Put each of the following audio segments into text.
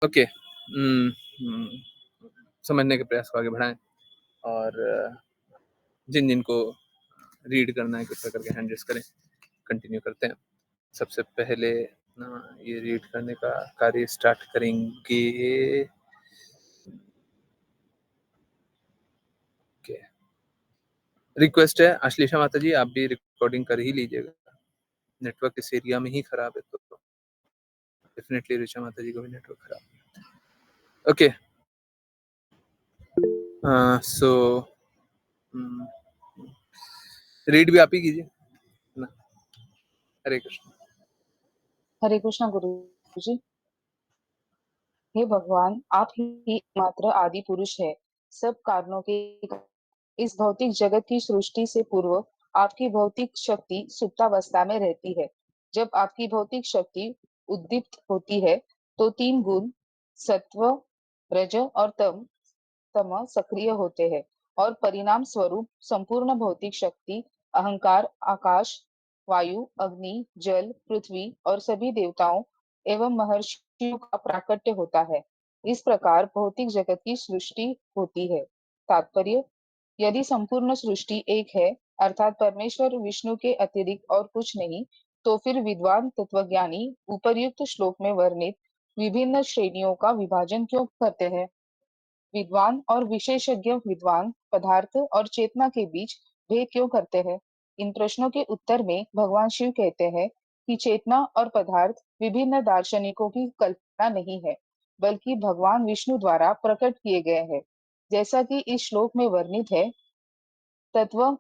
Okay. समझने के प्रयास को आगे बढ़ाएँ और जिन-जिन को रीड करना है कृपया करके हैंड रेज़ करें। कंटिन्यू करते हैं। सबसे पहले ये रीड करने का कार्य स्टार्ट करेंगे। ओके। रिक्वेस्ट है आश्लेषा माता जी, आप भी रिकॉर्डिंग कर ही लीजिएगा। नेटवर्क इस एरिया में ही खराब है, तो डेफिनिटली ऋचा माता जी का भी नेटवर्क खराब है। ओके। सो रीड भी आप ही कीजिए ना। हरे कृष्ण। हरे कृष्णा गुरु जी। हे भगवान, आप ही एकमात्र आदि पुरुष है। सब कारणों के इस भौतिक जगत की सृष्टि से पूर्व आपकी भौतिक शक्ति सुप्तावस्था में रहती है। जब आपकी भौतिक शक्ति उद्दीप्त होती है तो तीन गुण सत्व, रज और तम सक्रिय होते हैं और परिणाम स्वरूप संपूर्ण भौतिक शक्ति, अहंकार, आकाश, वायु, अग्नि, जल, पृथ्वी और सभी देवताओं एवं महर्षियों का प्राकट्य होता है। इस प्रकार भौतिक जगत की सृष्टि होती है। तात्पर्य: यदि संपूर्ण सृष्टि एक है, अर्थात परमेश्वर विष्णु के अतिरिक्त और कुछ नहीं, तो फिर विद्वान तत्वज्ञानी उपर्युक्त श्लोक में वर्णित विभिन्न श्रेणियों का विभाजन क्यों करते हैं? विद्वान और विशेषज्ञ विद्वान पदार्थ और चेतना के बीच भेद क्यों करते हैं? इन प्रश्नों के उत्तर में भगवान शिव कहते हैं कि चेतना और पदार्थ विभिन्न दार्शनिकों की कल्पना नहीं है, बल्कि भगवान विष्णु द्वारा प्रकट किए गए हैं। जैसा कि इस श्लोक में वर्णित है, तत्व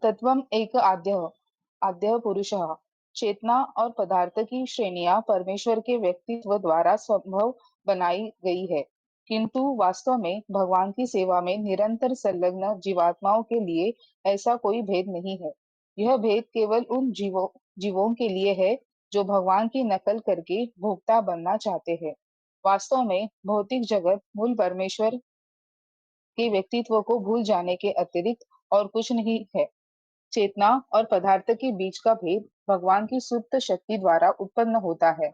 तत्वम एक आद्य पुरुषः। चेतना और पदार्थ की श्रेणियां परमेश्वर के व्यक्तित्व द्वारा संभव बनाई गई है, किंतु वास्तव में भगवान की सेवा में निरंतर संलग्न जीवात्माओं के लिए ऐसा कोई भेद नहीं है। यह भेद केवल उन जीवों के लिए है जो भगवान की नकल करके भोक्ता बनना चाहते हैं। वास्तव में भौतिक जगत मूल परमेश्वर के व्यक्तित्व को भूल जाने के अतिरिक्त और कुछ नहीं है। चेतना और पदार्थ के बीच का भेद भगवान की सुप्त शक्ति द्वारा उत्पन्न होता है।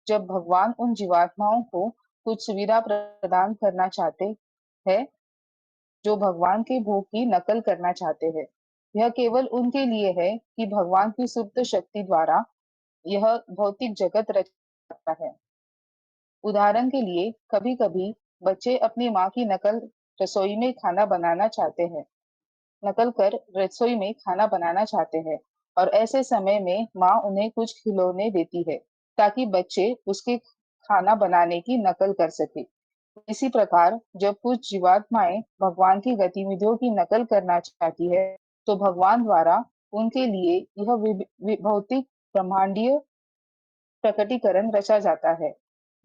जब भगवान उन जीवात्माओं को कुछ सुविधा प्रदान करना चाहते हैं जो भगवान के भोग की नकल करना चाहते हैं, यह केवल उनके लिए है कि भगवान की सुप्त शक्ति द्वारा यह भौतिक जगत रचा है। उदाहरण के लिए, कभी-कभी बच्चे अपनी माँ की नकल रसोई में खाना बनाना चाहते हैं नकल कर रसोई में खाना बनाना चाहते हैं और ऐसे समय में माँ उन्हें कुछ खिलौने देती है ताकि बच्चे उसके खाना बनाने की नकल कर सके। इसी प्रकार जब कुछ जीवात्माएं भगवान की गतिविधियों की नकल करना चाहती है, तो भगवान द्वारा उनके लिए यह भौतिक ब्रह्मांडीय प्रकटीकरण रचा जाता है।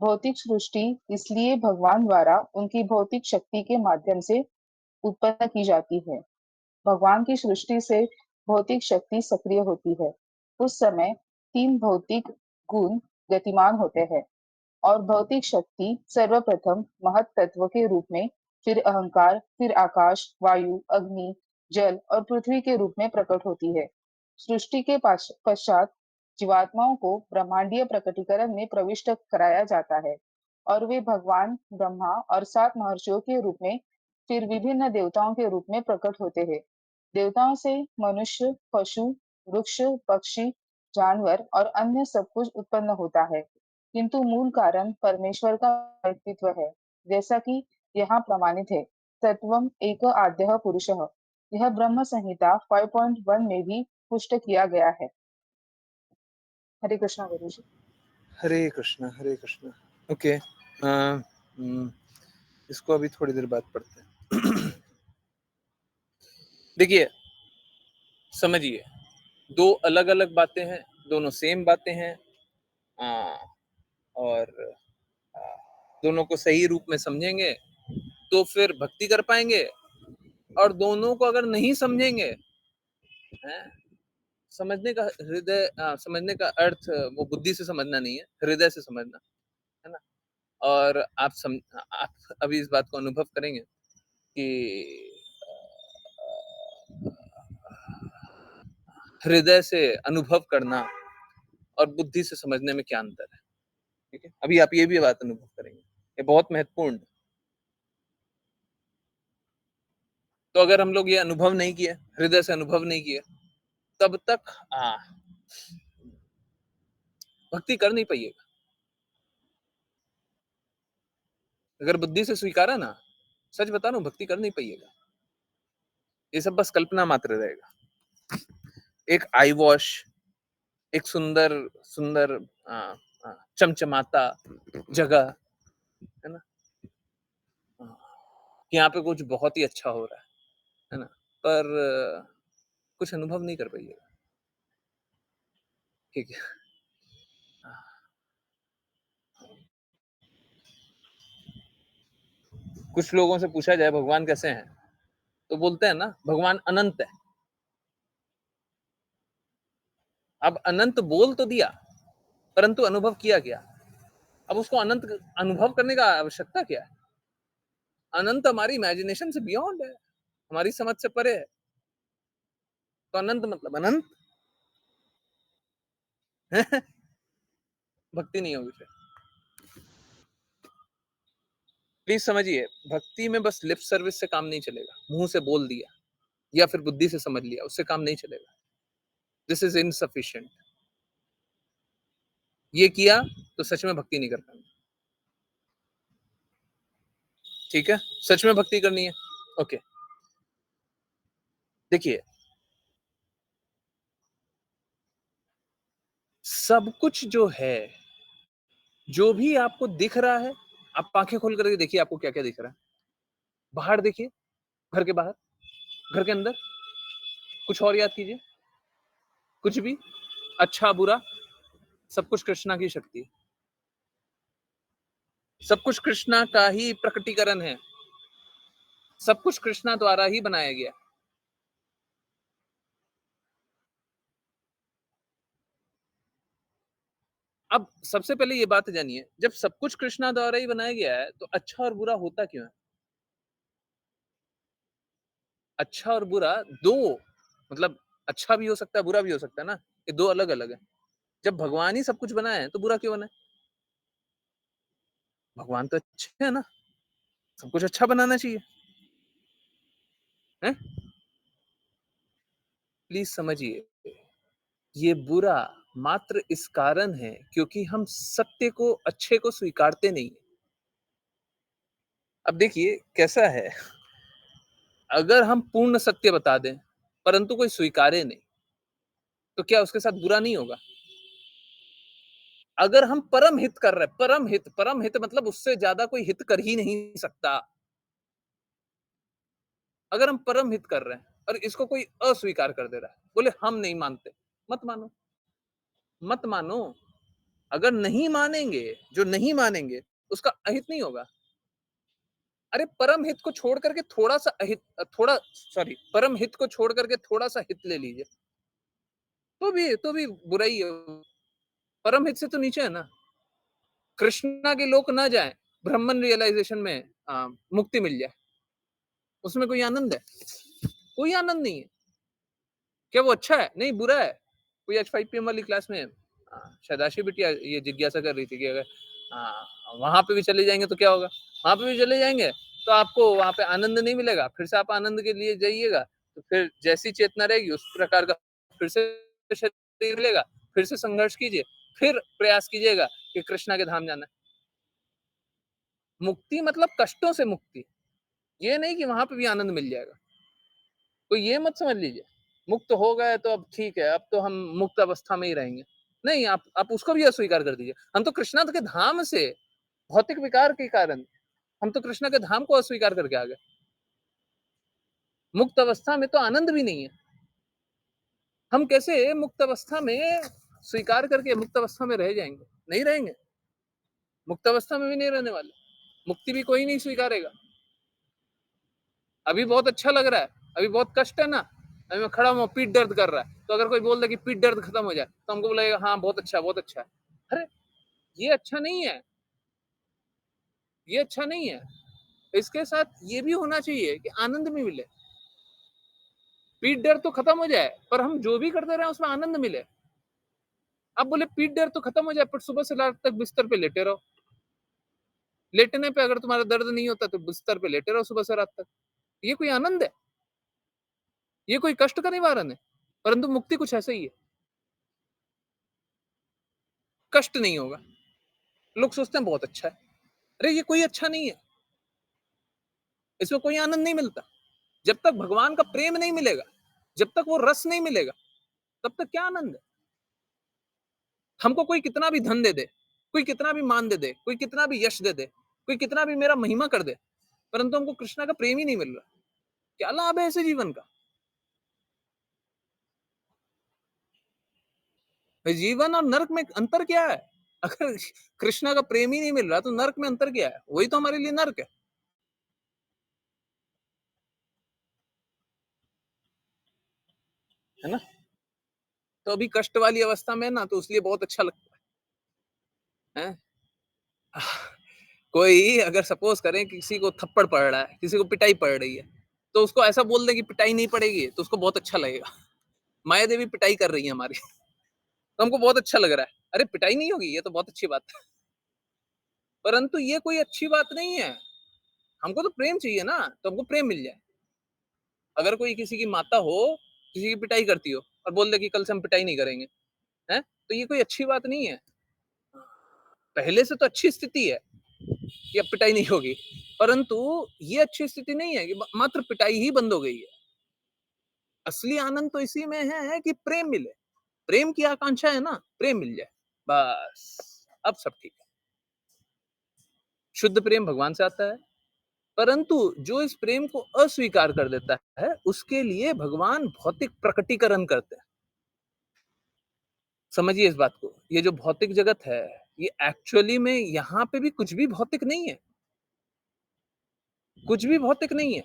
भौतिक सृष्टि इसलिए भगवान द्वारा उनकी भौतिक शक्ति के माध्यम से उत्पन्न की जाती है। भगवान की सृष्टि से भौतिक शक्ति सक्रिय होती है। उस समय तीन भौतिक गुण गतिमान होते हैं और भौतिक शक्ति सर्वप्रथम महत तत्व के रूप में, फिर अहंकार, फिर आकाश, वायु, अग्नि, जल और पृथ्वी के रूप में प्रकट होती है। सृष्टि के पश्चात जीवात्माओं को ब्रह्मांडीय प्रकटीकरण में प्रविष्ट कराया जाता है और वे भगवान ब्रह्मा और सात महर्षियों के रूप में, फिर विभिन्न देवताओं के रूप में प्रकट होते हैं। देवताओं से मनुष्य, पशु, वृक्ष, पक्षी, जानवर और अन्य सब कुछ उत्पन्न होता है, किंतु मूल कारण परमेश्वर का व्यक्तित्व है, जैसा कि यहाँ प्रमाणित है। तत्वम एक आद्य पुरुषः। यह ब्रह्म संहिता 5.1 में भी पुष्ट किया गया है। हरे कृष्णा गुरु जी। हरे कृष्णा, हरे कृष्णा। ओके। इसको अभी थोड़ी देर बाद पढ़ते हैं। देखिए, समझिए, दो अलग अलग बातें हैं, दोनों सेम बातें हैं। और दोनों को सही रूप में समझेंगे तो फिर भक्ति कर पाएंगे, और दोनों को अगर नहीं समझेंगे, समझने का हृदय, समझने का अर्थ वो बुद्धि से समझना नहीं है, हृदय से समझना है ना। और आप अभी इस बात को अनुभव करेंगे कि हृदय से अनुभव करना और बुद्धि से समझने में क्या अंतर है, ठीक है? अभी आप ये भी बात अनुभव करेंगे। ये बहुत महत्वपूर्ण है। तो अगर हम लोग ये अनुभव नहीं किए, हृदय से अनुभव नहीं किए, तब तक भक्ति कर नहीं पाइएगा। अगर बुद्धि से स्वीकारा ना, सच बता रहा हूँ, भक्ति कर नहीं पाइएगा। ये सब बस कल्पना मात्र रहेगा। एक आई वॉश, एक सुंदर सुंदर चमचमाता जगह, है ना? यहाँ पे कुछ बहुत ही अच्छा हो रहा है ना? पर कुछ अनुभव नहीं कर पाइएगा, ठीक है? कुछ लोगों से पूछा जाए भगवान कैसे हैं, तो बोलते हैं ना भगवान अनंत है। अब अनंत बोल तो दिया, परंतु अनुभव किया क्या? अब उसको अनंत अनुभव करने का आवश्यकता क्या है? अनंत हमारी इमेजिनेशन से बियॉन्ड है, हमारी समझ से परे है। तो अनंत मतलब अनंत। भक्ति नहीं होगी फिर। प्लीज समझिए, भक्ति में बस लिप सर्विस से काम नहीं चलेगा, मुंह से बोल दिया या फिर बुद्धि से समझ लिया, उससे काम नहीं चलेगा। This is insufficient. ये किया तो सच में भक्ति नहीं कर पाएंगे, ठीक है? सच में भक्ति करनी है, ओके। देखिए, सब कुछ जो है, जो भी आपको दिख रहा है, आप आंखें खोल करके देखिए आपको क्या क्या दिख रहा है। बाहर देखिए, घर के बाहर, घर के अंदर, कुछ और याद कीजिए। कुछ भी, अच्छा बुरा, सब कुछ कृष्णा की शक्ति है। सब कुछ कृष्णा का ही प्रकटीकरण है। सब कुछ कृष्णा द्वारा ही बनाया गया। अब सबसे पहले ये बात जानिए, जब सब कुछ कृष्णा द्वारा ही बनाया गया है, तो अच्छा और बुरा होता क्यों है? अच्छा और बुरा दो, मतलब अच्छा भी हो सकता है, बुरा भी हो सकता है ना। ये दो अलग अलग है। जब भगवान ही सब कुछ बनाए हैं, तो बुरा क्यों बना है? भगवान तो अच्छे है ना, सब कुछ अच्छा बनाना चाहिए, है? प्लीज समझिए, ये बुरा मात्र इस कारण है क्योंकि हम सत्य को, अच्छे को स्वीकारते नहीं। अब देखिए कैसा है, अगर हम पूर्ण सत्य बता दें परंतु कोई स्वीकारे नहीं, तो क्या उसके साथ बुरा नहीं होगा? अगर हम परम हित कर रहे हैं, परम हित मतलब उससे ज्यादा कोई हित कर ही नहीं सकता। अगर हम परम हित कर रहे हैं और इसको कोई अस्वीकार कर दे रहा है, बोले हम नहीं मानते, मत मानो, मत मानो। अगर नहीं मानेंगे, जो नहीं मानेंगे उसका अहित नहीं होगा। अरे परम हित को छोड़ करके थोड़ा सा अहित, थोड़ा सॉरी, परम हित को छोड़ करके थोड़ा सा हित ले लीजिए, तो भी बुराई है। परम हित से तो नीचे है ना। कृष्णा के लोक ना जाए, ब्रह्मन रियलाइजेशन में मुक्ति मिल जाए, उसमें कोई आनंद है? कोई आनंद नहीं है। क्या वो अच्छा है? नहीं, बुरा है। कोई आज 5 PM वाली क्लास में शायद आशी बिटिया ये जिज्ञासा कर रही थी कि अगर वहां पे भी चले जाएंगे तो क्या होगा? वहां पे भी चले जाएंगे तो आपको वहां पे आनंद नहीं मिलेगा, फिर से आप आनंद के लिए जाइएगा, तो फिर जैसी चेतना रहेगी उस प्रकार का फिर से शरीर मिलेगा, फिर से संघर्ष कीजिए, फिर प्रयास कीजिएगा कि कृष्णा के धाम जाना है। मुक्ति मतलब कष्टों से मुक्ति, ये नहीं कि वहां पे भी आनंद मिल जाएगा। तो ये मत समझ लीजिए मुक्त हो गए तो अब ठीक है, अब तो हम मुक्त अवस्था में ही रहेंगे। नहीं, आप उसको भी अस्वीकार कर दीजिए। हम तो कृष्णा के धाम से, भौतिक विकार के कारण हम तो कृष्णा के धाम को अस्वीकार करके आ गए। मुक्त अवस्था में तो आनंद भी नहीं है। हम कैसे मुक्त अवस्था में स्वीकार करके मुक्त अवस्था में रह जाएंगे? नहीं रहेंगे, मुक्त अवस्था में भी नहीं रहने वाले। मुक्ति भी कोई नहीं स्वीकारेगा। अभी बहुत अच्छा लग रहा है, अभी बहुत कष्ट है ना, अभी मैं खड़ा हूँ, पीठ दर्द कर रहा है, तो अगर कोई बोल दे कि पीठ दर्द खत्म हो जाए, तो हमको बोलेगा हाँ बहुत अच्छा, बहुत अच्छा है। अरे ये अच्छा नहीं है, ये अच्छा नहीं है। इसके साथ ये भी होना चाहिए कि आनंद भी मिले। पीठ दर्द तो खत्म हो जाए, पर हम जो भी करते रहें उसमें आनंद मिले। आप बोले पीठ दर्द तो खत्म हो जाए, पर सुबह से रात तक बिस्तर पे लेटे रहो। लेटने पे अगर तुम्हारा दर्द नहीं होता तो बिस्तर पे लेटे रहो सुबह से रात तक। ये कोई आनंद है? ये कोई कष्ट का निवारण है? परंतु मुक्ति कुछ ऐसा ही है। कष्ट नहीं होगा। लोग सोचते हैं बहुत अच्छा है। अरे ये कोई अच्छा नहीं है। इसमें कोई आनंद नहीं मिलता। जब तक भगवान का प्रेम नहीं मिलेगा, जब तक वो रस नहीं मिलेगा, तब तक क्या आनंद है? हमको कोई कितना भी धन दे दे, कोई कितना भी मान दे दे, कोई कितना भी यश दे दे, कोई कितना भी मेरा महिमा कर दे, परंतु हमको कृष्णा का प्रेम ही नहीं मिल रहा। क्या लाभ है ऐसे जीवन का? जीवन और नर्क में अंतर क्या है? अगर कृष्णा का प्रेम ही नहीं मिल रहा तो नर्क में अंतर क्या है? वही तो हमारे लिए नर्क है ना? तो अभी कष्ट वाली अवस्था में ना, तो इसलिए बहुत अच्छा लगता है। कोई अगर सपोज करें किसी को थप्पड़ पड़ रहा है, किसी को पिटाई पड़ रही है, तो उसको ऐसा बोल दे कि पिटाई नहीं पड़ेगी, तो उसको बहुत अच्छा लगेगा। माया देवी पिटाई कर रही है हमारी, तो हमको बहुत अच्छा लग रहा है। अरे पिटाई नहीं होगी, ये तो बहुत अच्छी बात है। परंतु ये कोई अच्छी बात नहीं है। हमको तो प्रेम चाहिए ना, तो हमको प्रेम मिल जाए। अगर कोई किसी की माता हो, किसी की पिटाई करती हो और बोल दे कि कल से हम पिटाई नहीं करेंगे, हैं? तो ये कोई अच्छी बात नहीं है। पहले से तो अच्छी स्थिति है कि अब पिटाई नहीं होगी, परंतु ये अच्छी स्थिति नहीं है कि मात्र पिटाई ही बंद हो गई है। असली आनंद तो इसी में है कि प्रेम मिले। प्रेम की आकांक्षा है ना, प्रेम मिल जाए, बस अब सब ठीक है। शुद्ध प्रेम भगवान से आता है, परंतु जो इस प्रेम को अस्वीकार कर देता है, उसके लिए भगवान भौतिक प्रकटीकरण करते हैं। समझिए इस बात को, ये जो भौतिक जगत है, ये एक्चुअली में यहाँ पे भी कुछ भी भौतिक नहीं है, कुछ भी भौतिक नहीं है,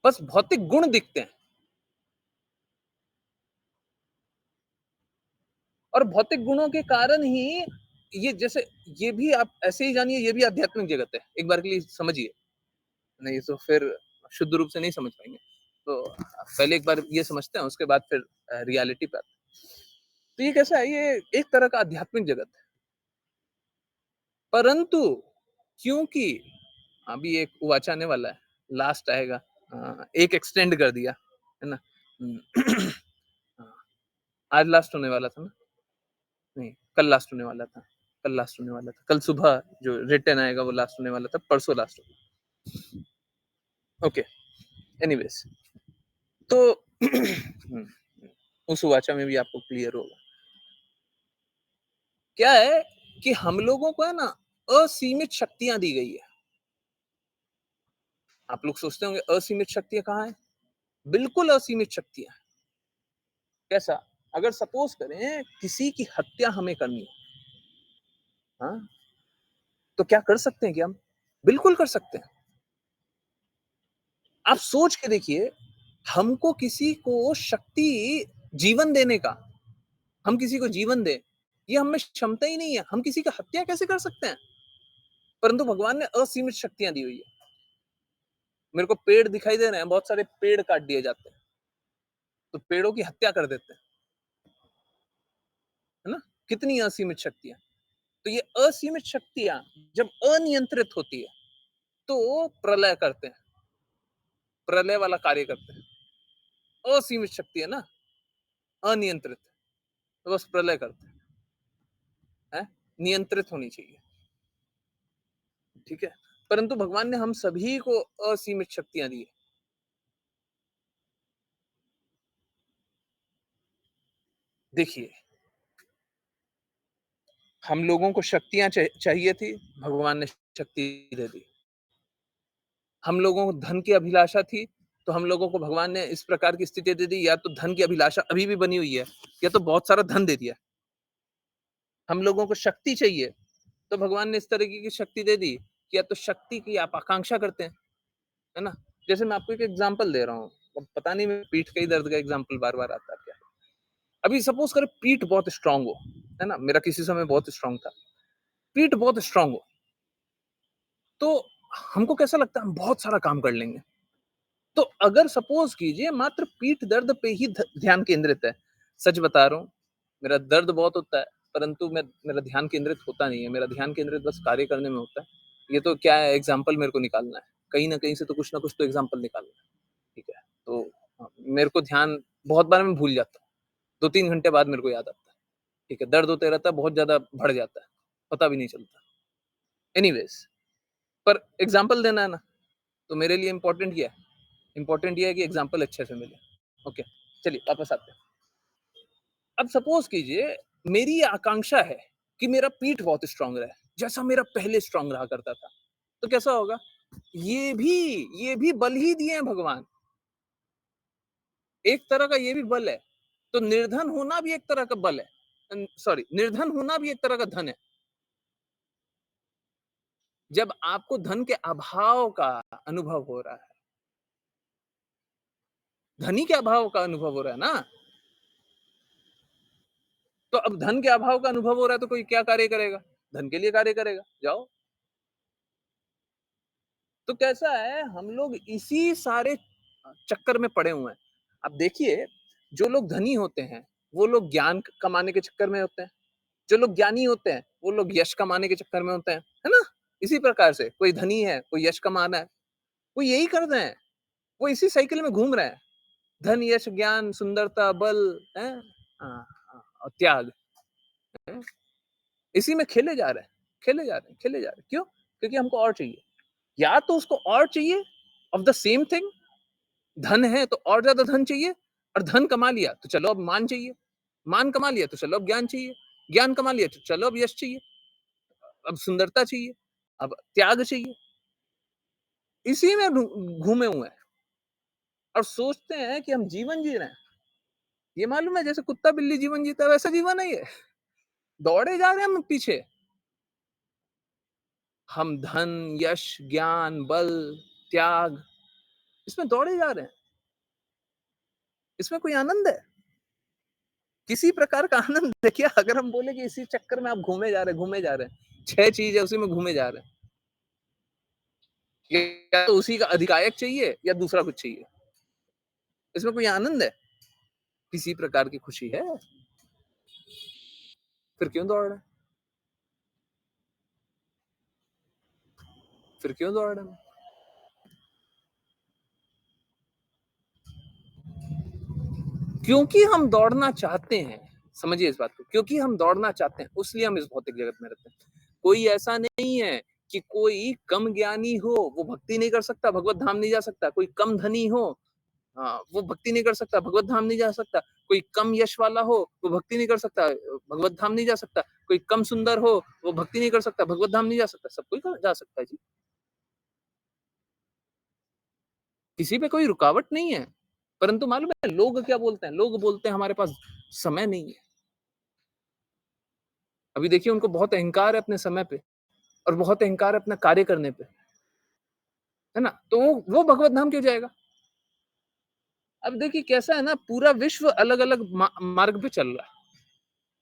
बस भौतिक गुण दिखते हैं। और भौतिक गुणों के कारण ही ये जैसे ये भी आप ऐसे ही जानिए, ये भी आध्यात्मिक जगत है, एक बार के लिए समझिए, नहीं तो फिर शुद्ध रूप से नहीं समझ पाएंगे। तो पहले एक बार ये समझते हैं, उसके बाद फिर रियलिटी पे आते हैं। तो ये कैसा है, ये एक तरह का आध्यात्मिक जगत है, परंतु क्योंकि अभी एक वाचा आने वाला है, लास्ट आएगा, एक एक्सटेंड कर दिया है ना। हाँ, आज लास्ट होने वाला था ना, नहीं कल लास्ट होने वाला था, कल लास्ट होने वाला था, कल सुबह जो रिटर्न आएगा वो लास्ट होने वाला था, परसों लास्ट होगा। ओके, एनीवेज, तो उस वाचा में भी आपको क्लियर होगा क्या है कि हम लोगों को है ना असीमित शक्तियां दी गई है। आप लोग सोचते होंगे असीमित शक्तियां कहाँ है? बिल्कुल असीमित शक्तियां। कैसा? अगर सपोज करें किसी की हत्या हमें करनी है, हाँ, तो क्या कर सकते हैं क्या हम? बिल्कुल कर सकते हैं। आप सोच के देखिए, हमको किसी को शक्ति जीवन देने का, हम किसी को जीवन दें, ये हमें क्षमता ही नहीं है। हम किसी का हत्या कैसे कर सकते हैं? परंतु भगवान ने असीमित शक्तियां दी हुई है। मेरे को पेड़ दिखाई दे रहे हैं, बहुत सारे पेड़ काट दिए जाते हैं, तो पेड़ों की हत्या कर देते हैं, है ना? कितनी असीमित शक्तियां। तो ये असीमित शक्तियां जब अनियंत्रित होती है, तो प्रलय करते हैं, प्रलय वाला कार्य करते हैं। असीमित शक्ति है ना, अनियंत्रित, तो बस प्रलय करते हैं। नियंत्रित होनी चाहिए, ठीक है? परंतु भगवान ने हम सभी को असीमित शक्तियां दी है। देखिए, हम लोगों को शक्तियां चाहिए थी, भगवान ने शक्ति दे दी। हम लोगों को धन की अभिलाषा थी, तो हम लोगों को भगवान ने इस प्रकार की स्थिति दे दी, या तो धन की अभिलाषा अभी भी बनी हुई है, या तो बहुत सारा धन दे दिया। हम लोगों को शक्ति चाहिए, तो भगवान ने इस तरीके की शक्ति दे दी कि या तो शक्ति की आप आकांक्षा करते हैं, है ना? जैसे मैं आपको एक एग्जांपल दे रहा हूँ, अब पता नहीं मैं पीठ के ही दर्द का एग्जांपल बार-बार आता है क्या? अभी सपोज करें पीठ बहुत स्ट्रांग हो, है ना? मेरा किसी समय बहुत स्ट्रांग था। पीठ बहुत स्ट्रांग हो, तो हमको कैसा लगता है हम बहुत सारा काम कर लेंगे, तो अगर सपोज़ कीजिए मात्र पीठ दर्द पे ही ध्यान केंद्रित है, सच बता रहा हूँ, मेरा दर्द बहुत होता है, परंतु मेरा ध्यान केंद्रित होता नहीं है, मेरा ध्यान केंद्रित बस कार्य करने में होता है। ये तो क्या है, एग्ज़ाम्पल मेरे को निकालना है, कहीं न कहीं से तो कुछ न कुछ तो एग्ज़ाम्पल निकालना है, ठीक है? तो मेरे को ध्यान बहुत बार मैं भूल जाता हूँ, 2-3 घंटे बाद मेरे को याद आता है, ठीक है? दर्द होते रहता है, बहुत ज़्यादा बढ़ जाता है, पता भी नहीं चलता। एनीवेज़, पर एग्ज़ाम्पल देना है ना, तो मेरे लिए इम्पोर्टेंट ये है कि एग्ज़ाम्पल अच्छे से मिले। ओके, चलिए वापस आते हैं। अब सपोज़ कीजिए मेरी ये आकांक्षा है कि मेरा पीठ बहुत स्ट्रॉन्ग रहे, जैसा मेरा पहले स्ट्रॉन्ग रहा करता था। तो कैसा होगा? ये भी ये भी बल ही दिए हैं भगवान। एक तरह का ये भी बल है। तो निर्धन होना भी एक तरह का बल है। सॉरी, निर्धन होना भी एक तरह का धन है। जब आपको धन के अभाव का अनुभव हो रहा है, धनी के अभाव का अनुभव हो रहा है ना, तो अब धन के अभाव का अनुभव हो रहा है तो कोई क्या कार्य करेगा? धन के लिए कार्य करेगा, जाओ। तो कैसा है, हम लोग इसी सारे चक्कर में पड़े हुए हैं। अब देखिए, जो लोग धनी होते हैं, वो लोग ज्ञान कमाने के चक्कर में होते हैं। जो लोग ज्ञानी होते हैं, वो लोग यश कमाने के चक्कर में होते हैं, है ना? इसी प्रकार से कोई धनी है, कोई यश कमाना है, वो यही कर रहे हैं, वो इसी साइकिल में घूम रहे हैं। धन, यश, ज्ञान, सुंदरता, बल, हैं? हाँ, हाँ, और त्याग, हैं? इसी में खेले जा रहे हैं, खेले जा रहे हैं, खेले जा रहे हैं। क्यों? क्योंकि हमको और चाहिए। या तो उसको और चाहिए ऑफ द सेम थिंग, धन है तो और ज्यादा धन चाहिए, और धन कमा लिया तो चलो अब मान चाहिए, मान कमा लिया तो चलो अब ज्ञान चाहिए, ज्ञान कमा लिया तो चलो अब यश चाहिए, अब सुंदरता चाहिए, अब त्याग चाहिए। इसी में घूमे हुए हैं और सोचते हैं कि हम जीवन जी रहे हैं। ये मालूम है, जैसे कुत्ता बिल्ली जीवन जीता है वैसा जीवन है ये। दौड़े जा रहे हैं हम पीछे। हम धन, यश, ज्ञान, बल, त्याग, इसमें दौड़े जा रहे हैं। इसमें कोई आनंद है? किसी प्रकार का आनंद है क्या? अगर हम बोले कि इसी चक्कर में आप घूमे जा रहे हैं, 6 चीज़ है उसी में घूमे जा रहे हैं। या तो उसी का अधिकायक चाहिए या दूसरा कुछ चाहिए। इसमें कोई आनंद है? किसी प्रकार की खुशी है? फिर क्यों दौड़ रहे हैं? फिर क्यों दौड़ रहे हैं? क्योंकि हम दौड़ना चाहते हैं। समझिए इस बात को, क्योंकि हम दौड़ना चाहते हैं, इसलिए हम इस भौतिक जगत में रहते हैं। कोई ऐसा नहीं है कि कोई कम ज्ञानी हो, वो भक्ति नहीं कर सकता, भगवत धाम नहीं जा सकता। कोई कम धनी हो, हाँ, वो भक्ति नहीं कर सकता, भगवत धाम नहीं जा सकता। कोई कम यश वाला हो, वो भक्ति नहीं कर सकता, भगवत धाम नहीं जा सकता। कोई कम सुंदर हो, वो भक्ति नहीं कर सकता, भगवत धाम नहीं जा सकता। सब कोई जा सकता है जी। किसी पे कोई रुकावट नहीं है। परंतु मालूम है लोग क्या बोलते हैं? लोग बोलते हैं हमारे पास समय नहीं है। अभी देखिए, उनको बहुत अहंकार है अपने समय पे, और बहुत अहंकार है अपना कार्य करने पे, है ना? तो वो भगवत धाम क्यों जाएगा? अब देखिए कैसा है ना, पूरा विश्व अलग-अलग मार्ग पे चल रहा है।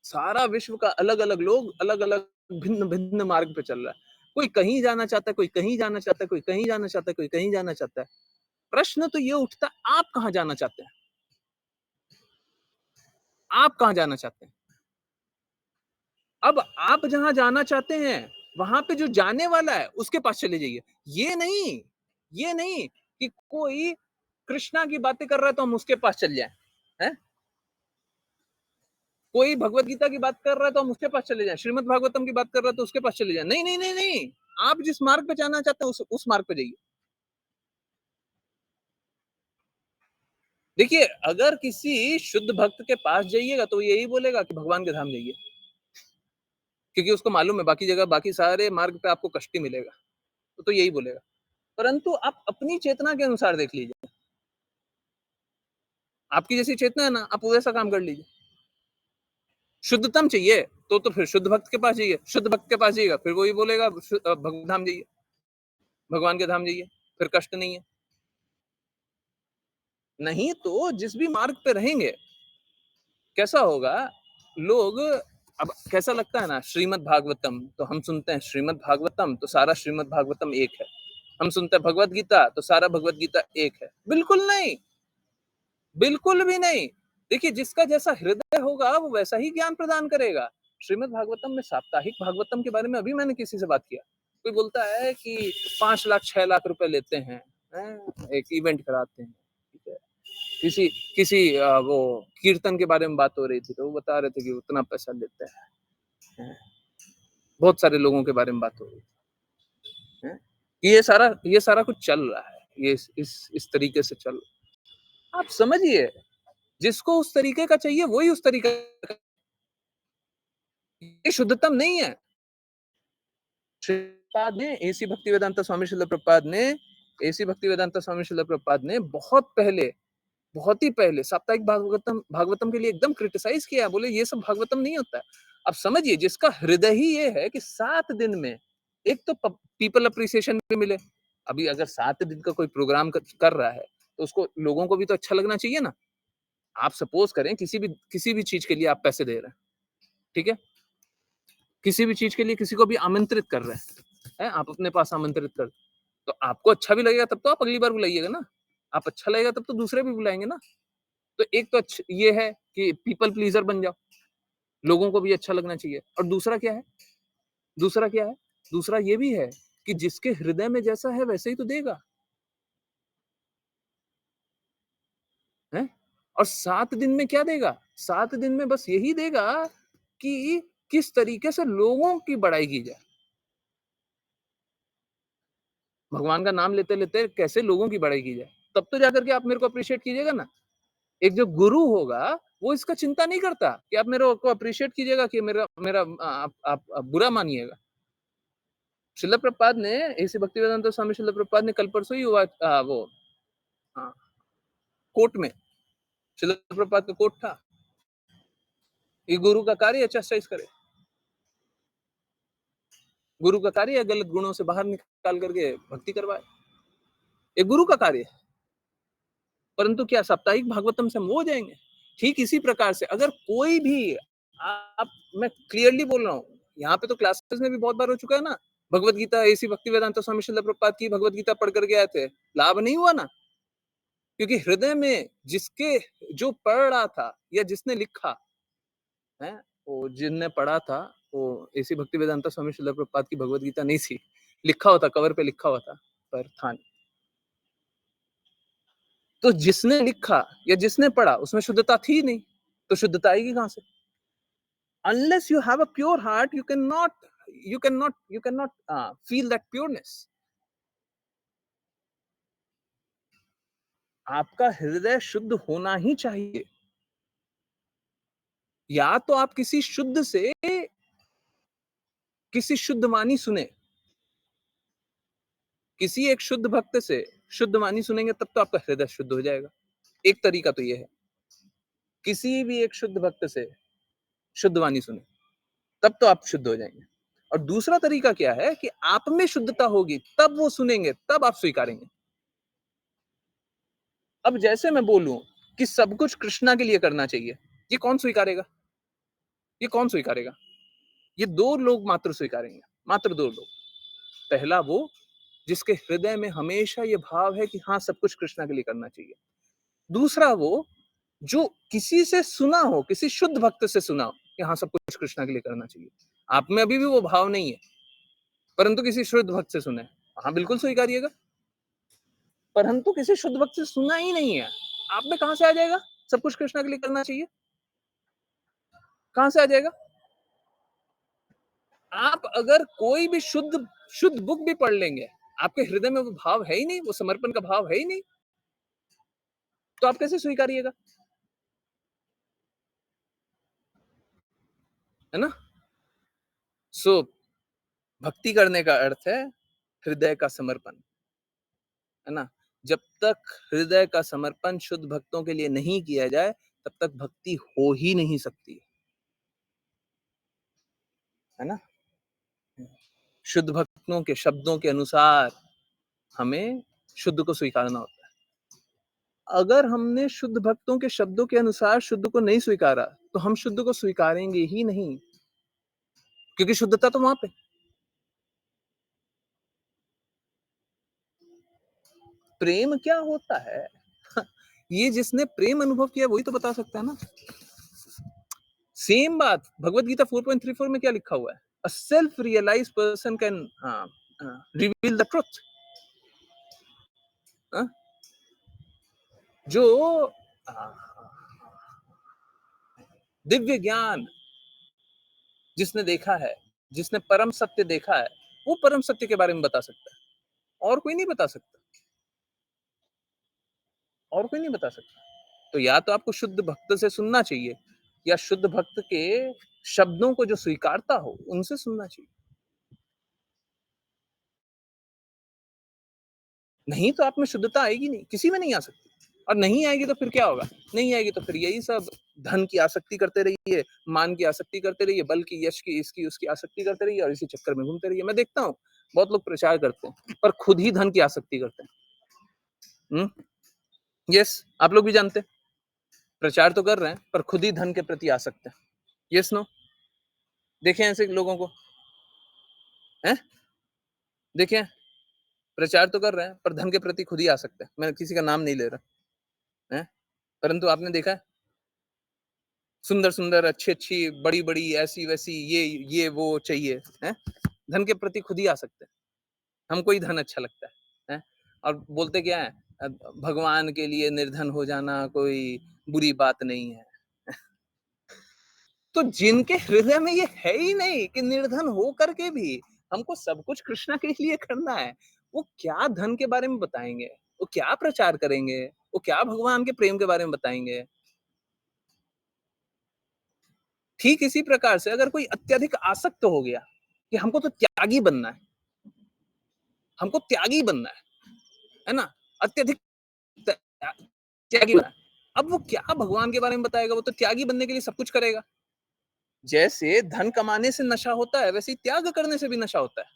सारा विश्व का अलग-अलग लोग अलग-अलग भिन्न-भिन्न मार्ग पे चल रहा है। कोई कहीं जाना चाहता है, कोई कहीं जाना चाहता है, कोई कहीं जाना चाहता है, कोई कहीं जाना चाहता है। प्रश्न तो ये उठता है, आप कहाँ जाना चाहते हैं? आप कहाँ जाना चाहते हैं? अब आप जहाँ जाना चाहते हैं, वहाँ पे जो जाने वाला है, उसके पास चले जाइए। ये नहीं कि कोई कृष्णा की बातें कर रहा है तो हम उसके पास चल जाएँ, हैं? कोई भगवत गीता की बात कर रहा है तो हम उसके पास चले जाएँ, श्रीमद् भागवतम की बात कर रहा है तो उसके पास चले जाएँ। नहीं, नहीं, नहीं, नहीं। आप जिस मार्ग पे जाना चाहते हैं उस मार्ग पे जाइए। देखिए, अगर किसी शुद्ध भक्त के पास जाइएगा तो वो यही बोलेगा कि भगवान के धाम जाइए। क्योंकि उसको मालूम है बाकी जगह, बाकी सारे मार्ग पे आपको कष्ट ही मिलेगा। तो यही बोलेगा। परंतु आप अपनी चेतना के अनुसार देख लीजिए। आपकी जैसी चेतना है ना, आप वैसा काम कर लीजिए। शुद्धतम चाहिए, तो फिर शुद्ध भक्त के पास जाइए। शुद्ध भक्त के पास जाइएगा, फिर वही बोलेगा भगवान धाम जाइए, भगवान के धाम जाइए, फिर कष्ट नहीं है। नहीं तो जिस भी मार्ग पे रहेंगे, कैसा होगा, लोग, अब कैसा लगता है ना, श्रीमद् भागवतम तो हम सुनते हैं, श्रीमद् भागवतम तो सारा श्रीमद् भागवतम एक है। हम सुनते हैं भगवत गीता तो सारा भगवत गीता एक है, बिल्कुल नहीं, बिल्कुल भी नहीं। देखिए जिसका जैसा हृदय होगा वो वैसा ही ज्ञान प्रदान करेगा। श्रीमद् भागवतम में साप्ताहिक भागवतम के बारे में अभी मैंने किसी से बात किया, कोई बोलता है कि 5 लाख 6 लाख रुपए लेते हैं, एक इवेंट कराते हैं, ठीक है। किसी किसी वो कीर्तन के बारे में बात हो रही थी तो वो बता रहे थे कि उतना पैसा लेते हैं। बहुत सारे लोगों के बारे में बात हो रही थी, हैं। ये सारा कुछ चल रहा है, ये इस तरीके से चल रहा है। आप समझिए, जिसको उस तरीके का चाहिए वही उस तरीके का, ये शुद्धतम नहीं है। प्रभुपाद ने एसी भक्तिवेदांता स्वामी श्रील प्रभुपाद ने एसी भक्तिवेदांता स्वामी श्रील प्रभुपाद ने बहुत पहले, बहुत ही पहले साप्ताहिक भागवतम भागवतम के लिए एकदम क्रिटिसाइज किया, बोले ये सब भागवतम नहीं होता है। अब समझिए जिसका हृदय ही ये है कि 7 दिन में एक तो पीपल अप्रिसिएशन भी मिले। अभी अगर 7 दिन का कोई प्रोग्राम कर रहा है तो उसको लोगों को भी तो अच्छा लगना चाहिए ना। आप सपोज करें किसी भी चीज के लिए आप पैसे दे रहे हैं, ठीक है, किसी भी चीज के लिए किसी को भी आमंत्रित कर रहे हैं, आप अपने पास आमंत्रित कर, तो आपको अच्छा भी लगेगा तब तो आप अगली बार बुलाइएगा ना, आप अच्छा लगेगा तब तो दूसरे भी बुलाएंगे ना। तो एक तो ये है कि पीपल प्लीजर बन जाओ, लोगों को भी अच्छा लगना चाहिए। और दूसरा क्या है, दूसरा क्या है, दूसरा ये भी है कि जिसके हृदय में जैसा है वैसे ही तो देगा, है। और 7 दिन में क्या देगा, 7 दिन में बस यही देगा कि किस तरीके से लोगों की बड़ाई की जाए, भगवान का नाम लेते लेते कैसे लोगों की बड़ाई की जाए, तब तो जाकर के आप मेरे को अप्रिशिएट कीजिएगा ना। एक जो गुरु होगा वो इसका चिंता नहीं करता कि आप मेरे को अप्रिशिएट कीजिएगा कि मेरा मेरा आप बुरा मानिएगा। शिला प्रपाद ने ऐसे भक्तिवेदांत स्वामी शिला प्रपाद ने कल परसों ही हुआ वो हाँ, कोर्ट में शिला प्रपाद का कोर्ट था, ये गुरु का कार्य चेस्टाइज करे, गुरु का कार्य है गलत गुणों से बाहर निकाल करके भक्ति करवाए, ये गुरु का कार्य है। परंतु क्या साप्ताहिक भागवतम से हम हो जाएंगे? ठीक इसी प्रकार से अगर कोई भी आप, मैं क्लियरली बोल रहा हूँ, यहाँ पे तो क्लासेस में भी बहुत बार हो चुका है ना, भगवत गीता ऐसी भक्ति वेदांत स्वामी श्रील प्रभुपाद की भगवत गीता पढ़ करके आए थे, लाभ नहीं हुआ ना, क्योंकि हृदय में जिसके जो पढ़ रहा था या जिसने लिखा है, वो जिनने पढ़ा था वो ऐसी भक्ति वेदांत स्वामी श्रील प्रभुपाद की भगवत गीता नहीं थी, लिखा हुआ था, कवर पे लिखा हुआ था, पर था नहीं। तो जिसने लिखा या जिसने पढ़ा उसमें शुद्धता थी नहीं, तो शुद्धता आएगी कहां से? Unless you have a pure heart, you cannot feel that pureness. आपका हृदय शुद्ध होना ही चाहिए। या तो आप किसी शुद्ध से किसी शुद्ध वाणी सुने, किसी एक शुद्ध भक्त से शुद्ध वाणी सुनेंगे तब तो आपका हृदय शुद्ध हो जाएगा। एक तरीका तो ये है, किसी भी एक शुद्ध भक्त से शुद्ध वाणी सुने तब तो आप शुद्ध हो जाएंगे। और दूसरा तरीका क्या है कि आप में शुद्धता होगी तब वो सुनेंगे, तब आप स्वीकारेंगे। अब जैसे मैं बोलूं कि सब कुछ कृष्णा के लिए करना चाहिए, ये कौन स्वीकारेगा? ये कौन स्वीकारेगा? ये 2 लोग मात्र स्वीकारेंगे, मात्र 2 लोग। पहला वो जिसके हृदय में हमेशा ये भाव है कि हाँ सब कुछ कृष्णा के लिए करना चाहिए। दूसरा वो जो किसी से सुना हो, किसी शुद्ध भक्त से सुना हो कि हाँ सब कुछ कृष्णा के लिए करना चाहिए। आप में अभी भी वो भाव नहीं है, परंतु किसी शुद्ध भक्त से सुने, हाँ बिल्कुल स्वीकारिएगा। परंतु किसी शुद्ध भक्त से सुना ही नहीं है, आप में कहां से आ जाएगा सब कुछ कृष्णा के लिए करना चाहिए? कहां से आ जाएगा? आप अगर कोई भी शुद्ध शुद्ध बुक भी पढ़ लेंगे, आपके हृदय में वो भाव है ही नहीं, वो समर्पण का भाव है ही नहीं, तो आप कैसे स्वीकारिएगा? है ना? सो भक्ति करने का अर्थ है हृदय का समर्पण, है ना? जब तक हृदय का समर्पण शुद्ध भक्तों के लिए नहीं किया जाए तब तक भक्ति हो ही नहीं सकती, है ना? शुद्ध भक्तों के शब्दों के अनुसार हमें शुद्ध को स्वीकारना होता है। अगर हमने शुद्ध भक्तों के शब्दों के अनुसार शुद्ध को नहीं स्वीकारा तो हम शुद्ध को स्वीकारेंगे ही नहीं, क्योंकि शुद्धता तो वहां पे। प्रेम क्या होता है? ये जिसने प्रेम अनुभव किया वही तो बता सकता है ना। सेम बात भगवत गीता 4.34 में क्या लिखा हुआ है? A self realised person can reveal the truth. जो दिव्य ज्ञान जिसने देखा है, जिसने परम सत्य देखा है, वो परम सत्य के बारे में बता सकता है, और कोई नहीं बता सकता, और कोई नहीं बता सकता। तो या तो आपको शुद्ध भक्त से सुनना चाहिए, या शुद्ध भक्त के शब्दों को जो स्वीकारता हो उनसे सुनना चाहिए। नहीं तो आप में शुद्धता आएगी नहीं, किसी में नहीं आ सकती। और नहीं आएगी तो फिर क्या होगा? नहीं आएगी तो फिर यही सब धन की आसक्ति करते रहिए, मान की आसक्ति करते रहिए, बल की, यश की, इसकी उसकी आसक्ति करते रहिए और इसी चक्कर में घूमते रहिए। मैं देखता हूँ बहुत लोग प्रचार करते हैं पर खुद ही धन की आसक्ति करते हैं। यस, आप लोग भी जानते हैं, प्रचार तो कर रहे हैं पर खुद ही धन के प्रति आसक्त है। यस नो, देखें ऐसे लोगों को, हैं? देखें, प्रचार तो कर रहे हैं पर धन के प्रति खुद ही आसक्त है। मैं किसी का नाम नहीं ले रहा, हैं? परंतु आपने देखा है सुंदर सुंदर, अच्छी अच्छी, बड़ी बड़ी, ऐसी वैसी, ये वो चाहिए, हैं? धन के प्रति खुद ही आ सकते हैं। हमको ही धन अच्छा लगता है, हैं? और बोलते क्या है, भगवान के लिए निर्धन हो जाना कोई बुरी बात नहीं है। तो जिनके हृदय में ये है ही नहीं कि निर्धन हो करके भी हमको सब कुछ कृष्णा के लिए करना है, वो क्या धन के बारे में बताएंगे? वो क्या प्रचार करेंगे? वो क्या भगवान के प्रेम के बारे में बताएंगे? ठीक इसी प्रकार से अगर कोई अत्यधिक आसक्त हो गया कि हमको तो त्यागी बनना है, हमको त्यागी बनना है ना? अत्यधिक त्यागी बनना है। अब वो क्या भगवान के बारे में बताएगा? वो तो त्यागी बनने के लिए सब कुछ करेगा। जैसे धन कमाने से नशा होता है, वैसे ही त्याग करने से भी नशा होता है।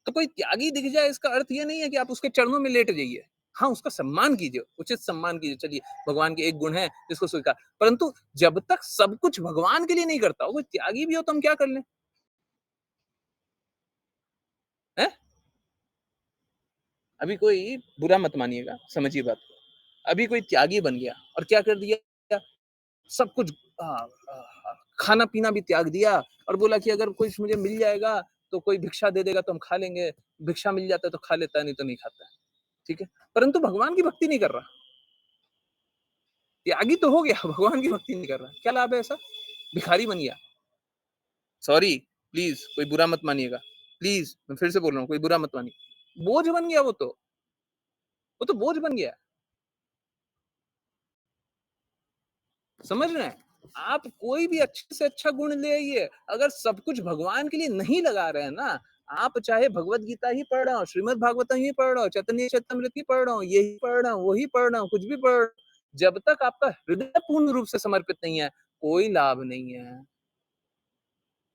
तो कोई त्यागी दिख जाए इसका अर्थ ये नहीं है कि आप उसके चरणों में लेट जाइए। हाँ, उसका सम्मान कीजिए, उचित सम्मान कीजिए। चलिए, भगवान के एक गुण है जिसको स्वीकार, परंतु जब तक सब कुछ भगवान के लिए नहीं करता, वो त्यागी भी हो तो हम क्या कर लें? हैं? अभी कोई बुरा मत मानिएगा, समझिए बात को। अभी कोई त्यागी बन गया और क्या कर दिया? सब कुछ खाना-पीना भी त्याग दिया और बोला कि अगर कुछ मुझे मिल जाएगा, तो कोई भिक्षा दे देगा तो हम खा लेंगे। भिक्षा मिल जाता है तो खा लेता है, नहीं तो नहीं खाता है। ठीक है? परंतु भगवान की भक्ति नहीं कर रहा। त्यागी तो हो गया, भगवान की भक्ति नहीं कर रहा। क्या लाभ है ऐसा? भिखारी बन गया। सॉरी, प्लीज़ कोई बुरा मत मानिएगा। प्लीज़, मैं फिर से बोल रहा हूँ, कोई बुरा मत मानिए। बोझ बन गया वो तो बोझ बन गया। समझ रहे हैं? आप कोई भी अच्छे से अच्छा गुण ले आइए, अगर सब कुछ भगवान के लिए नहीं लगा रहे हैं ना, आप चाहे भगवत गीता ही पढ़ रहा हो, श्रीमद् भागवतम ही पढ़ रहा हो, चैतन्य चरितमृत ही पढ़ रहा हूँ, यही पढ़ रहा हूँ, वही पढ़ रहा हूँ, कुछ भी पढ़, जब तक आपका हृदय पूर्ण रूप से समर्पित नहीं है, कोई लाभ नहीं है।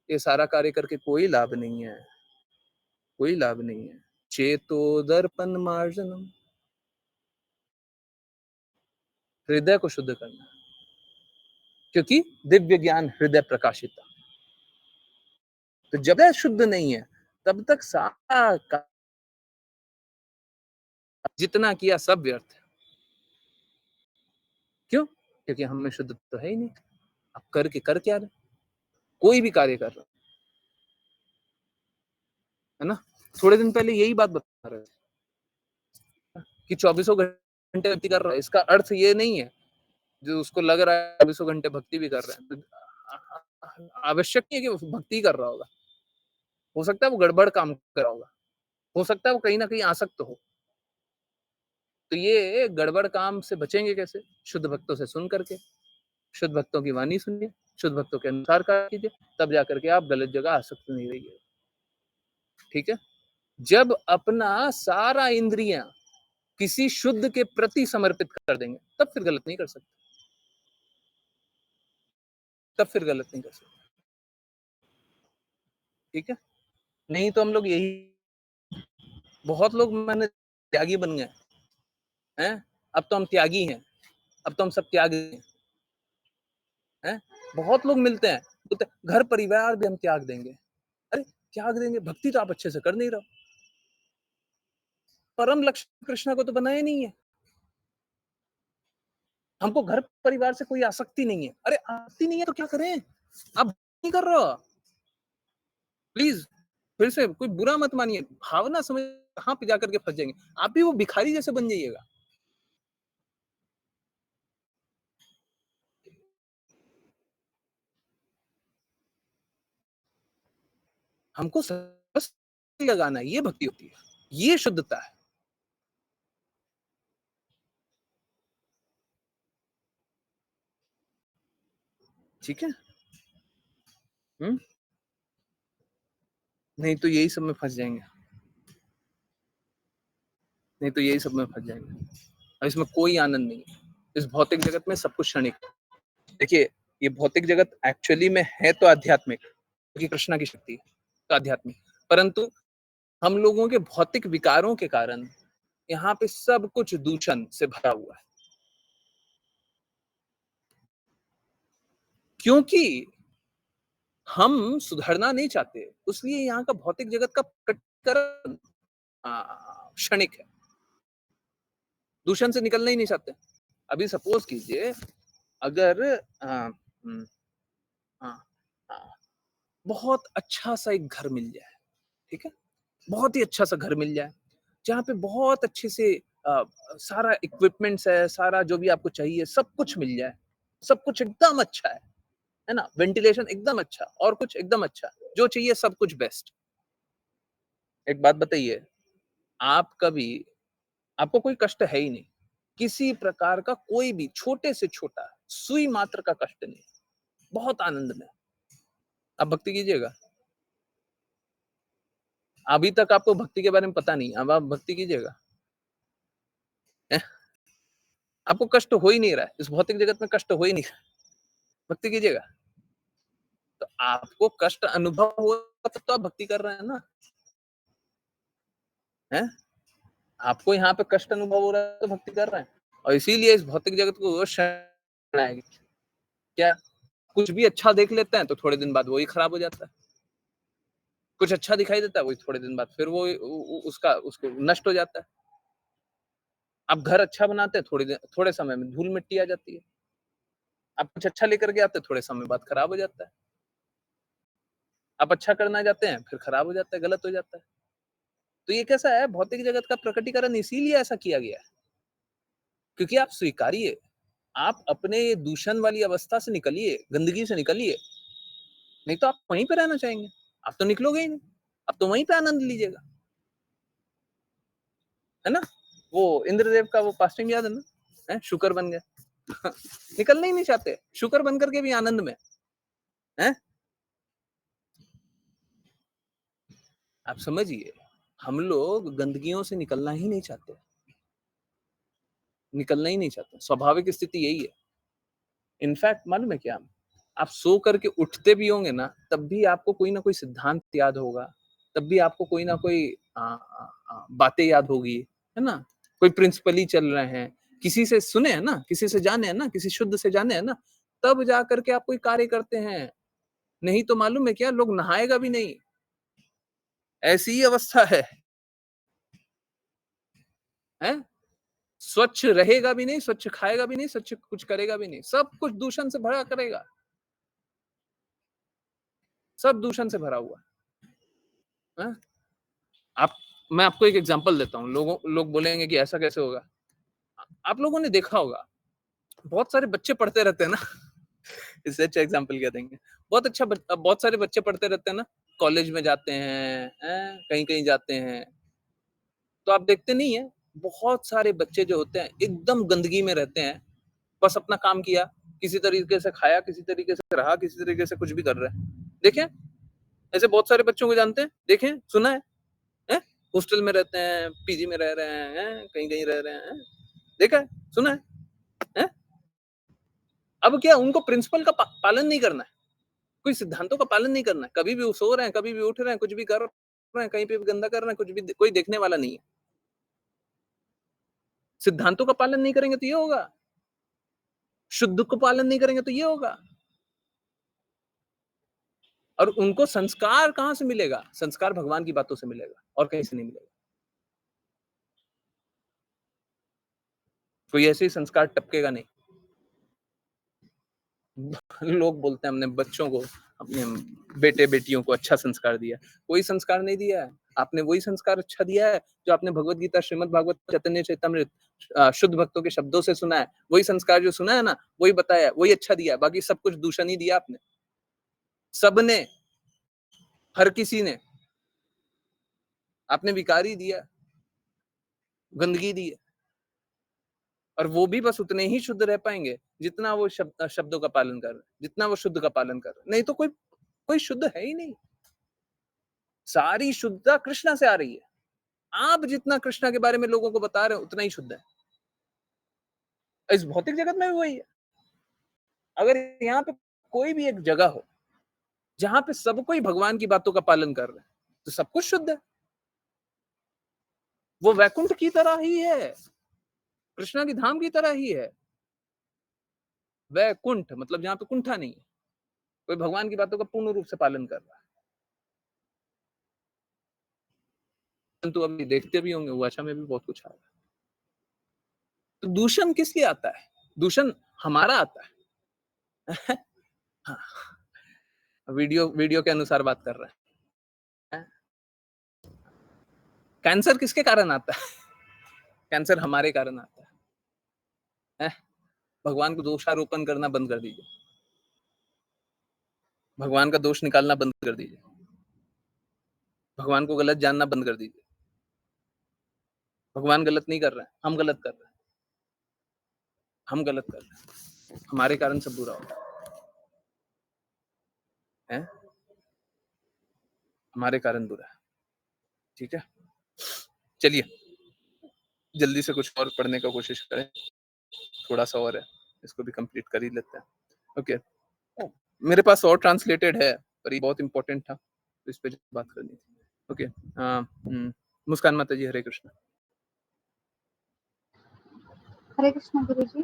ये सारा कार्य करके कोई लाभ नहीं है, कोई लाभ नहीं है। चेतो दर्पण मार्जनम, हृदय को शुद्ध करना, क्योंकि दिव्य ज्ञान हृदय प्रकाशित। तो जब यह शुद्ध नहीं है, तब तक सारा जितना किया सब व्यर्थ है। क्यों? क्योंकि हम में शुद्ध तो है ही नहीं। अब करके कर क्या रहे? कोई भी कार्य कर रहे है ना? थोड़े दिन पहले यही बात बता रहे थे कि चौबीसों घंटे भक्ति कर रहा है। इसका अर्थ ये नहीं है जो उसको लग रहा है चौबीसों घंटे भक्ति भी कर रहा है। तो आवश्यक नहीं है कि वो भक्ति कर रहा होगा। हो सकता है वो गड़बड़ काम कर रहा होगा। हो सकता है वो कहीं न कहीं आसक्त हो। तो ये गड़बड़ काम से बचेंगे कैसे? शुद्ध भक्तों से सुन करके। शुद्ध भक्तों की वाणी सुनिए, शुद्ध भक्तों के अनुसार कार्य कीजिए, तब जाकर के आप गलत जगह आसक्त नहीं रहिए। ठीक है? जब अपना सारा इंद्रियां किसी शुद्ध के प्रति समर्पित कर देंगे, तब फिर गलत नहीं कर सकते। तब फिर गलत नहीं कर सकते। ठीक है? नहीं तो हम लोग यही, बहुत लोग मैंने त्यागी बन गए हैं। अब तो हम त्यागी हैं, अब तो हम सब त्याग हैं। बहुत लोग मिलते हैं, बोलते हैं घर परिवार भी हम त्याग देंगे। अरे त्याग देंगे, भक्ति तो आप अच्छे से कर नहीं रहे हो। परम लक्ष्य कृष्ण को तो बनाया नहीं है। हमको घर परिवार से कोई आसक्ति नहीं है। अरे आसक्ति नहीं है तो क्या करें? आप नहीं कर रहे हो। प्लीज़ फिर से कोई बुरा मत मानिए। भावना समझ कहाँ पे जाकर के फँस जाएँगे। आप भी वो भिखारी जैसे बन जाइएगा। हमको बस लगाना है, ये भक्ति होती है। ये शुद्धता है। ठीक है? हुँ? नहीं तो यही सब में फँस जाएँगे। नहीं तो यही सब में फँस जाएँगे। और इसमें कोई आनंद नहीं है। इस भौतिक जगत में सब कुछ क्षणिक है। देखिए, ये भौतिक जगत एक्चुअली में है तो आध्यात्मिक, क्योंकि कृष्णा की शक्ति है, तो आध्यात्मिक। परंतु हम लोगों के भौतिक विकारों के कारण यहाँ पे सब कुछ दूषण से भरा हुआ है। क्योंकि हम सुधरना नहीं चाहते, इसलिए यहाँ का भौतिक जगत का प्रकटीकरण क्षणिक है। दूषण से निकलना ही नहीं चाहते। अभी सपोज़ कीजिए अगर हुँ, हाँ, हाँ, बहुत अच्छा-सा एक घर मिल जाए, ठीक है? बहुत ही अच्छा-सा घर मिल जाए, जहाँ पे बहुत अच्छे से अ, सारा इक्विपमेंट्स है, सारा जो भी आपको चाहिए, सब कुछ मिल जाए। सब कुछ एकदम अच्छा है ना? वेंटिलेशन एकदम अच्छा और कुछ एकदम अच्छा, जो चाहिए सब कुछ बेस्ट। एक बात बताइए, आप कभी आपको कोई कष्ट है ही नहीं, किसी प्रकार का कोई भी छोटे से छोटा, सुई मात्र का कष्ट नहीं, बहुत आनंद में। आप भक्ति कीजिएगा। अभी तक आपको भक्ति के बारे में पता नहीं, अब आप भक्ति कीजिएगा। हैं? आपको कष्ट हो ही नहीं रहा है, इस भौतिक जगत में कष्ट हो ही नहीं रहा है, भक्ति कीजिएगा। तो आपको कष्ट अनुभव हो तब तो आप भक्ति कर रहे हैं ना, हैं? आपको यहाँ पे कष्ट अनुभव हो रहा है तो भक्ति कर रहे हैं और इसीलिए इस भौतिक जगत को शरण आएगी। क्या कुछ भी अच्छा देख लेते हैं तो थोड़े दिन बाद वही खराब हो जाता है। कुछ अच्छा दिखाई देता है वही थोड़े दिन बाद फिर वो उसका उसको नष्ट हो जाता है। आप घर अच्छा बनाते हैं थोड़े समय में धूल मिट्टी आ जाती है। आप कुछ अच्छा लेकर के आते हैं थोड़े समय बाद खराब हो जाता है। आप अच्छा करना चाहते हैं फिर खराब हो जाता है, गलत हो जाता है। तो ये कैसा है भौतिक जगत का प्रकटीकरण इसीलिए ऐसा किया गया है, क्योंकि आप स्वीकारिए, आप अपने दूषण वाली अवस्था से निकलिए, गंदगी से निकलिए, नहीं तो आप वहीं पे रहना चाहेंगे। आप तो निकलोगे ही नहीं, आप तो वहीं पे आनंद लीजिएगा, है ना? वो इंद्रदेव का वो फास्टिंग याद है ना? हैं, शुकर बन गए। निकलना ही नहीं चाहते, शुकर बन करके भी आनंद में, हैं? आप समझिए, हम लोग गंदगियों से निकलना ही नहीं चाहते, निकलना ही नहीं चाहते, स्वाभाविक स्थिति यही है। इनफैक्ट मालूम है क्या? आप सो करके उठते भी होंगे ना, तब भी आपको कोई ना कोई सिद्धांत याद होगा, तब भी आपको कोई ना कोई बातें याद होगी, है ना? कोई प्रिंसिपल ही चल रहे हैं, किसी से सुने हैं ना, किसी से जाने हैं ना, किसी शुद्ध से जाने हैं ना, तब जा कर के आप कोई कार्य करते हैं। नहीं तो मालूम है क्या? लोग नहाएगा भी नहीं, ऐसी ही अवस्था है, हैं? स्वच्छ रहेगा भी नहीं, स्वच्छ खाएगा भी नहीं, स्वच्छ कुछ करेगा भी नहीं, सब कुछ दूषण से भरा करेगा, सब दूषण से भरा हुआ है। हैं? आप मैं आपको एक एग्जांपल देता हूँ, लोग बोलेंगे कि ऐसा कैसे होगा? आप लोगों ने देखा होगा, बहुत सारे बच्चे पढ़ते रहते हैं ना, इससे अच्छा एग्जांपल क्या देंगे? बहुत सारे बच्चे पढ़ते रहते हैं ना, कॉलेज में जाते हैं, कहीं-कहीं जाते हैं, तो आप देखते नहीं हैं, बहुत सारे बच्चे जो होते हैं, एकदम गंदगी में रहते हैं, बस अपना काम किया, किसी तरीके से खाया, किसी तरीके से रहा, किसी तरीके से कुछ भी कर रहे हैं। देखें, ऐसे बहुत सारे बच्चों को जानते हैं, देखें, सुना है? हैं? हॉस्टल में रहते हैं, पीजी में रह रहे हैं, कहीं-कहीं रह रहे हैं। देखा है? सुना है? हैं? अब क्या उनको प्रिंसिपल का पालन नहीं करना है, कोई सिद्धांतों का पालन नहीं करना है। कभी भी वो सो रहे हैं, कभी भी उठ रहे हैं, कुछ भी कर रहे हैं, कहीं पे भी गंदा कर रहे हैं, कुछ भी कोई देखने वाला नहीं है। सिद्धांतों का पालन नहीं करेंगे तो ये होगा, शुद्ध को पालन नहीं करेंगे तो ये होगा। और उनको संस्कार कहाँ से मिलेगा? संस्कार भगवान की बातों से मिलेगा और कहीं से नहीं मिलेगा। कोई ऐसे ही संस्कार टपकेगा नहीं। लोग बोलते हैं हमने बच्चों को, अपने बेटे-बेटियों को अच्छा संस्कार दिया। कोई संस्कार नहीं दिया है। आपने वही संस्कार अच्छा दिया है, जो आपने भगवद गीता, श्रीमद् भागवत, चैतन्य चरितमृत शुद्ध भक्तों के शब्दों से सुना है। वही संस्कार जो सुना है ना, वही बताया है, वही अच्छा दिया है। बाकी सब कुछ दूषण ही दिया आपने। सबने, हर किसी ने। आपने विकार ही दिया, गंदगी दी है। और वो भी बस उतने ही शुद्ध रह पाएँगे, जितना वो शब्दों का पालन कर रहे हैं, जितना वो शुद्ध का पालन कर रहे हैं। नहीं तो कोई कोई शुद्ध है ही नहीं। सारी शुद्धता कृष्णा से आ रही है। आप जितना कृष्णा के बारे में लोगों को बता रहे हो, उतना ही शुद्ध है। इस भौतिक जगत में भी वही है। अगर यहाँ पे कोई भी एक जगह हो, जहाँ पे सब कोई भगवान की बातों का पालन कर रहे हैं, तो सब कुछ शुद्ध है। वो वैकुंठ की तरह ही है, कृष्णा की धाम की तरह ही है। वैकुंठ मतलब जहाँ पे कुंठा नहीं है, कोई भगवान की बातों का पूर्ण रूप से पालन कर रहा है। परंतु अभी देखते भी होंगे, वाचा में भी बहुत कुछ आ रहा है। तो दूषण किस लिए आता है? दूषण हमारा आता है। हाँ, वीडियो वीडियो के अनुसार बात कर रहे हैं। कैंसर किसके कारण आता है? कैंसर हमारे कारण आता है। भगवान को दोषारोपण करना बंद कर दीजिए। भगवान का दोष निकालना बंद कर दीजिए। भगवान को गलत जानना बंद कर दीजिए। भगवान गलत नहीं कर रहे हैं, हम गलत कर रहे हैं। हम गलत कर रहे हैं, हमारे कारण सब बुरा हो रहा है। हमारे कारण बुरा है। ठीक है, चलिए जल्दी से कुछ और पढ़ने का कोशिश करें। थोड़ा सा और है, इसको भी कंप्लीट कर ही लेते हैं। ओके, मेरे पास और ट्रांसलेटेड है, पर ये बहुत इंपॉर्टेंट था, तो इस पे बात करनी थी। ओके, मुस्कान माता जी, हरे कृष्ण। हरे कृष्ण गुरु जी।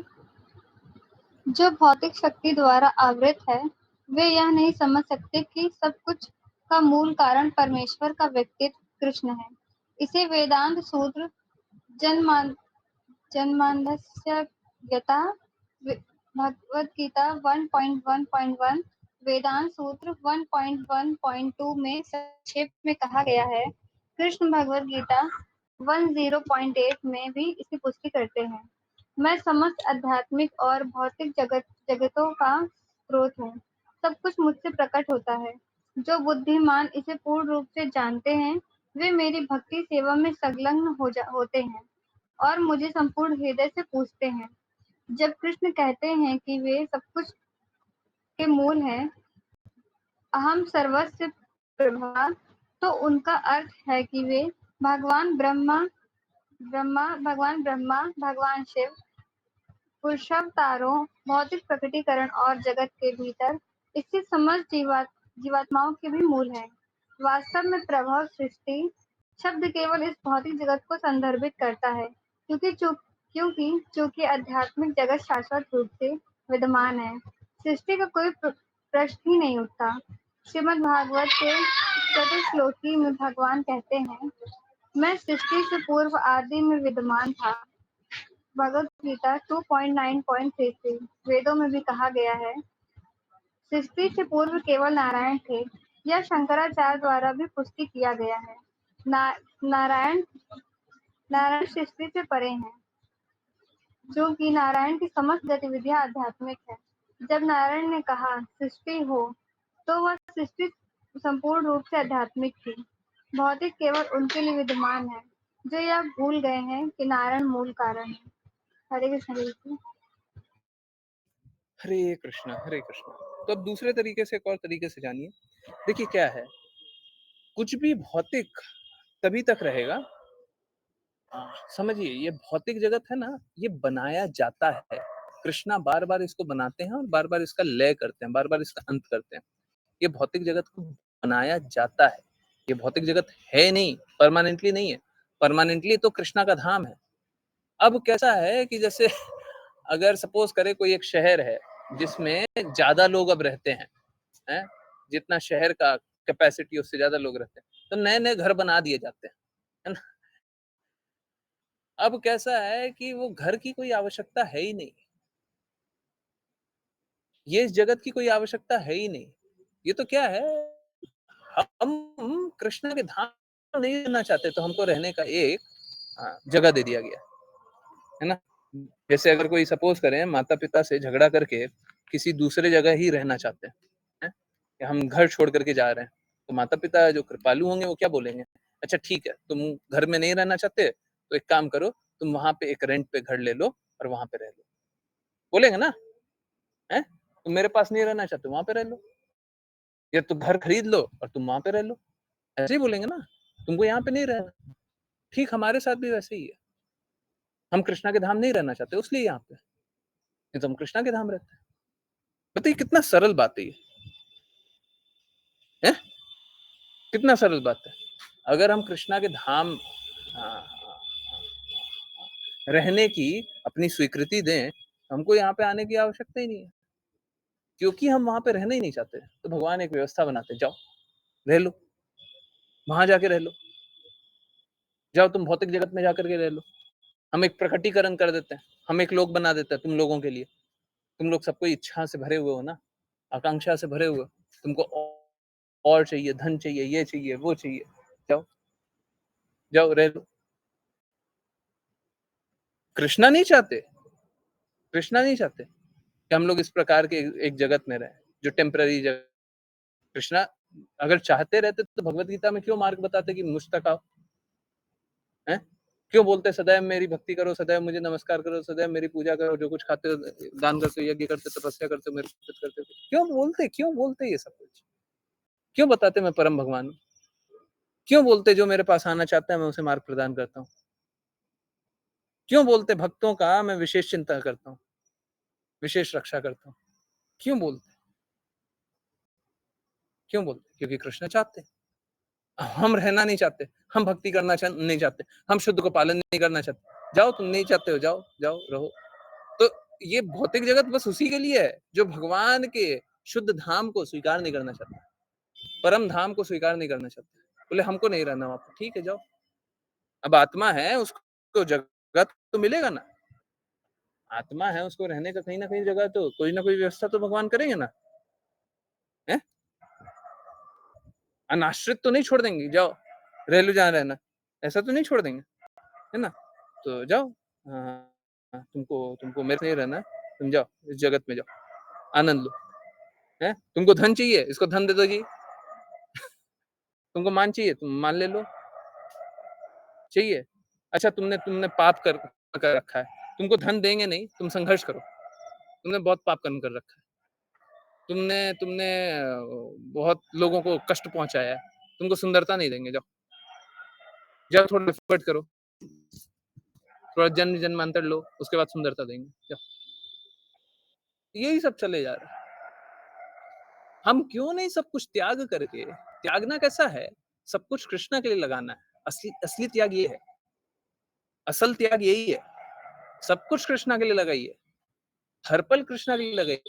जो भौतिक शक्ति द्वारा आवृत है, वे यह नहीं समझ सकते कि सब कुछ का मूल कारण परमेश्वर का व्यक्तित्व कृष्ण है। इसे वेदांत सूत्र जन्मांधस्य गीता भगवद गीता 1.1.1 वेदांत सूत्र 1.1.2 में संक्षेप में कहा गया है। कृष्ण भगवद गीता 10.8 में भी इसकी पुष्टि करते हैं। मैं समस्त आध्यात्मिक और भौतिक जगतों का स्रोत हूँ। सब कुछ मुझसे प्रकट होता है। जो बुद्धिमान इसे पूर्ण रूप से जानते हैं, वे मेरी भक्ति सेवा में संलग्न होते हैं और मुझे संपूर्ण हृदय से पूछते हैं। जब कृष्ण कहते हैं कि वे सब कुछ के मूल हैं, अहम सर्वस्य प्रभा, तो उनका अर्थ है कि वे भगवान ब्रह्मा, भगवान शिव, पुरुषावतारों, भौतिक प्रकटीकरण और जगत के भीतर स्थित समस्त जीवात्माओं के भी मूल हैं। वास्तव में प्रभव सृष्टि शब्द केवल इस भौतिक जगत को संदर्भित करता है, क्योंकि आध्यात्मिक जगत शाश्वत रूप से विद्यमान है। सृष्टि का कोई प्रश्न ही नहीं उठता। श्रीमद् भागवत के चतुश्लोकी में भगवान कहते हैं, मैं सृष्टि से पूर्व आदि में विद्यमान था। भगवद गीता 2.9.33 वेदों में भी कहा गया है, सृष्टि से पूर्व केवल नारायण थे। यह शंकराचार्य द्वारा भी पुष्टि किया गया है। नारायण नारायण सृष्टि से परे हैं, क्योंकि नारायण की समस्त गतिविधियां आध्यात्मिक है। जब नारायण ने कहा सृष्टि हो, तो वह सृष्टि संपूर्ण रूप से आध्यात्मिक थी। भौतिक केवल उनके लिए विद्यमान है, जो यह भूल गए हैं कि नारायण मूल कारण है। हरे कृष्ण। हरे कृष्ण, हरे कृष्ण। तो अब दूसरे तरीके से, एक और तरीके से जानिए। देखिए क्या है, कुछ भी भौतिक तभी तक रहेगा, समझिए ये भौतिक जगत है ना, ये बनाया जाता है। कृष्णा बार बार इसको बनाते हैं और बार बार इसका लय करते हैं, बार बार इसका अंत करते हैं। ये भौतिक जगत को बनाया जाता है। ये भौतिक जगत है नहीं, परमानेंटली नहीं है। परमानेंटली तो कृष्णा का धाम है। अब कैसा है कि जैसे अगर सपोज करे कोई एक शहर है जिसमें ज्यादा लोग अब रहते हैं, जितना शहर का कैपेसिटी उससे ज्यादा लोग रहते हैं, तो नए नए घर बना दिए जाते हैं, है ना। अब कैसा है कि वो घर की कोई आवश्यकता है ही नहीं। ये इस जगत की कोई आवश्यकता है ही नहीं। ये तो क्या है, हम कृष्ण के धाम नहीं रहना चाहते तो हमको रहने का एक जगह दे दिया गया, है ना? जैसे अगर कोई सपोज़ करें माता-पिता से झगड़ा करके किसी दूसरे जगह ही रहना चाहते हैं? कि हम घर छोड़ कर के जा रहे हैं, तो माता-पिता जो कृपालु होंगे वो क्या बोलेंगे? अच्छा ठीक है, तुम घर में नहीं रहना चाहते, तो एक काम करो, तुम वहाँ पे एक रेंट पे घर ले लो और वहाँ पे रह लो। बोलेंगे ना? हैं? तुम मेरे पास नहीं रहना चाहते, वहाँ पे रह लो, या तो घर खरीद लो और तुम वहाँ पे रह लो। ऐसे ही बोलेंगे ना, तुमको यहाँ पे नहीं रहना। ठीक हमारे साथ भी वैसे ही है। हम कृष्णा के धाम नहीं रहना चाहते इसलिए यहाँ पे, नहीं तो हम कृष्णा के धाम रहते हैं। बताइए कितना सरल बात है ये, हैं? कितना सरल बात है। अगर हम कृष्णा के धाम रहने की अपनी स्वीकृति दें, तो हमको यहाँ पे आने की आवश्यकता ही नहीं है। क्योंकि हम वहाँ पे रहना ही नहीं चाहते, तो भगवान एक व्यवस्था बनाते हैं, जाओ, रह लो, वहाँ जाके रह लो। जाओ तुम भौतिक जगत में जाकर के रह लो। हम एक प्रकटीकरण कर देते हैं, हम एक लोक बना देते हैं तुम लोगों के लिए। तुम लोग सबको इच्छा से भरे हुए हो ना, आकांक्षा से भरे हुए हो। तुमको और चाहिए, धन चाहिए, ये चाहिए, वो चाहिए। जाओ, जाओ रह लो। कृष्णा नहीं चाहते, कृष्णा नहीं चाहते कि हम लोग इस प्रकार के एक जगत में रहें, जो टेम्पररी जगत। कृष्णा अगर चाहते रहते तो भगवत गीता में क्यों मार्ग बताते कि मुझ तक आओ, हैं? क्यों बोलते सदैव मेरी भक्ति करो, सदैव मुझे नमस्कार करो, सदैव मेरी पूजा करो, जो कुछ खाते हो दान करते हो, यज्ञ करते हो, तपस्या करते हो, मेरे को अर्पित करते हो। क्यों बोलते ये सब कुछ? क्यों बताते मैं परम भगवान हूँ? क्यों बोलते जो मेरे पास आना चाहता है मैं उसे मार्ग प्रदान करता हूँ? क्यों बोलते भक्तों का मैं विशेष चिंता करता हूँ, विशेष रक्षा करता हूँ? क्यों बोलते? क्यों बोलते? क्योंकि कृष्ण चाहते हैं। हम रहना नहीं चाहते, हम भक्ति करना नहीं चाहते, हम शुद्ध को पालन नहीं करना चाहते। जाओ तुम नहीं चाहते हो, जाओ, जाओ रहो। तो ये भौतिक जगत बस उसी के लिए है, जो भगवान के शुद्ध धाम को स्वीकार नहीं करना चाहता, परम धाम को स्वीकार नहीं करना चाहता। बोले हमको नहीं रहना वहाँ पे, ठीक है जाओ। अब आत्मा है उसको जगह तो मिलेगा ना, आत्मा है उसको रहने का कहीं न कहीं जगह तो कोई ना कोई व्यवस्था तो भगवान करेंगे ना, हैं? अनाश्रित तो नहीं छोड़ देंगे, जाओ रह लो जहाँ रहना, ऐसा तो नहीं छोड़ देंगे, है ना? तो जाओ, तुमको तुमको मेरे से नहीं रहना है, तुम जाओ, इस जगत में जाओ, आनंद लो, हैं? तुमको धन चाहिए, इसको धन दे दो जी। तुमको मान चाहिए, तुम मान ले लो, चाहिए? अच्छा तुमने तुमने पाप कर रखा है, तुमको धन देंगे नहीं, तुम संघर्ष करो, तुमने बहुत पाप कर्म कर रखा है। तुमने तुमने बहुत लोगों को कष्ट पहुँचाया है, तुमको सुंदरता नहीं देंगे, जाओ। जाओ थोड़ा एफर्ट करो, थोड़ा जन्म-जन्मांतर लो, उसके बाद सुंदरता देंगे, जाओ। यही सब चले जा रहा है। हम क्यों नहीं सब कुछ त्याग करके, त्यागना कैसा है? सब कुछ कृष्णा के लिए लगाना है। असली असली त्याग ये है, असल त्याग यही है। सब कुछ कृष्णा के लिए लगाइए, हर पल कृष्णा के लिए लगाइए।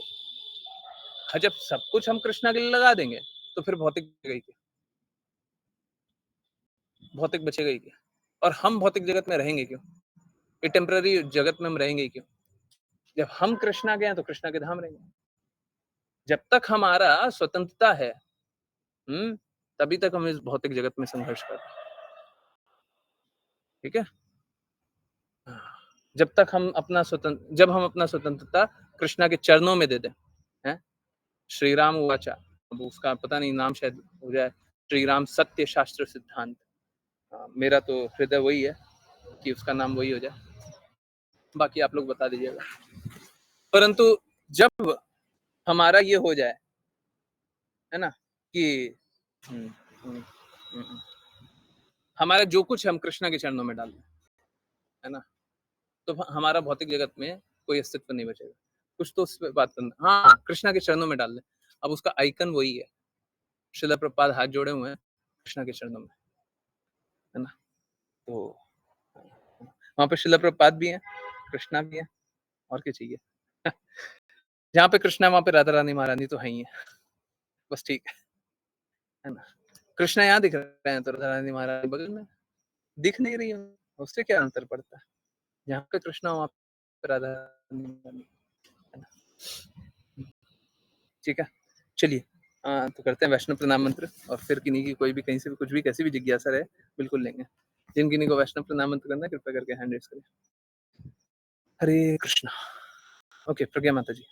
हाँ, जब सब कुछ हम कृष्णा के लिए लगा देंगे, तो फिर भौतिक बचेगा ही क्या? भौतिक बचेगा ही क्या? और हम भौतिक जगत में रहेंगे क्यों? ये टेम्पररी जगत में हम रहेंगे ही क्यों? जब हम कृष्णा के हैं, तो कृष्णा के धाम रहेंगे। जब तक हमारा स्वतंत्रता है, तभी तक हम इस भौतिक जगत में संघर्ष कर रहे हैं, ठीक है? जब हम अपना स्वतंत्रता कृष्णा के चरणों में दे दें, हैं? श्री राम उवाचा, अब उसका पता नहीं नाम शायद हो जाए, श्री राम सत्य शास्त्र सिद्धांत। मेरा तो हृदय वही है कि उसका नाम वही हो जाए, बाकी आप लोग बता दीजिएगा। परंतु जब हमारा ये हो जाए, है ना, कि हुँ, हुँ, हुँ, हमारा जो कुछ हम कृष्णा के चरणों में डाल दें, है ना? तो हमारा भौतिक जगत में कोई अस्तित्व नहीं बचेगा। कुछ तो उस पे बात करना, हाँ, कृष्णा के चरणों में डाल दें। अब उसका आइकन वही है, शिला प्रभुपाद हाथ जोड़े हुए हैं कृष्णा के चरणों में, है ना? तो वहाँ पे शिला प्रभुपाद भी हैं, कृष्णा भी हैं, और क्या चाहिए? जहाँ पे कृष्णा वहाँ पे राधा रानी महारानी तो हैं ही हैं, बस ठीक है ना? कृष्णा यहाँ दिख रहे हैं तो राधा रानी महारानी बगल में दिख नहीं रही है, उससे क्या अंतर पड़ता है? जहाँ पे कृष्णा वहाँ पे राधा रानी, है ना? ठीक है, चलिए तो करते हैं वैष्णव प्रणाम मंत्र और फिर किन्हीं की कोई भी कहीं से भी कुछ भी कैसी भी जिज्ञासा रहे बिल्कुल लेंगे। जिन किन्हीं को वैष्णव प्रणाम मंत्र करना है कृपया करके हैंड रेज करें। हरे कृष्णा। ओके, प्रज्ञा माता जी।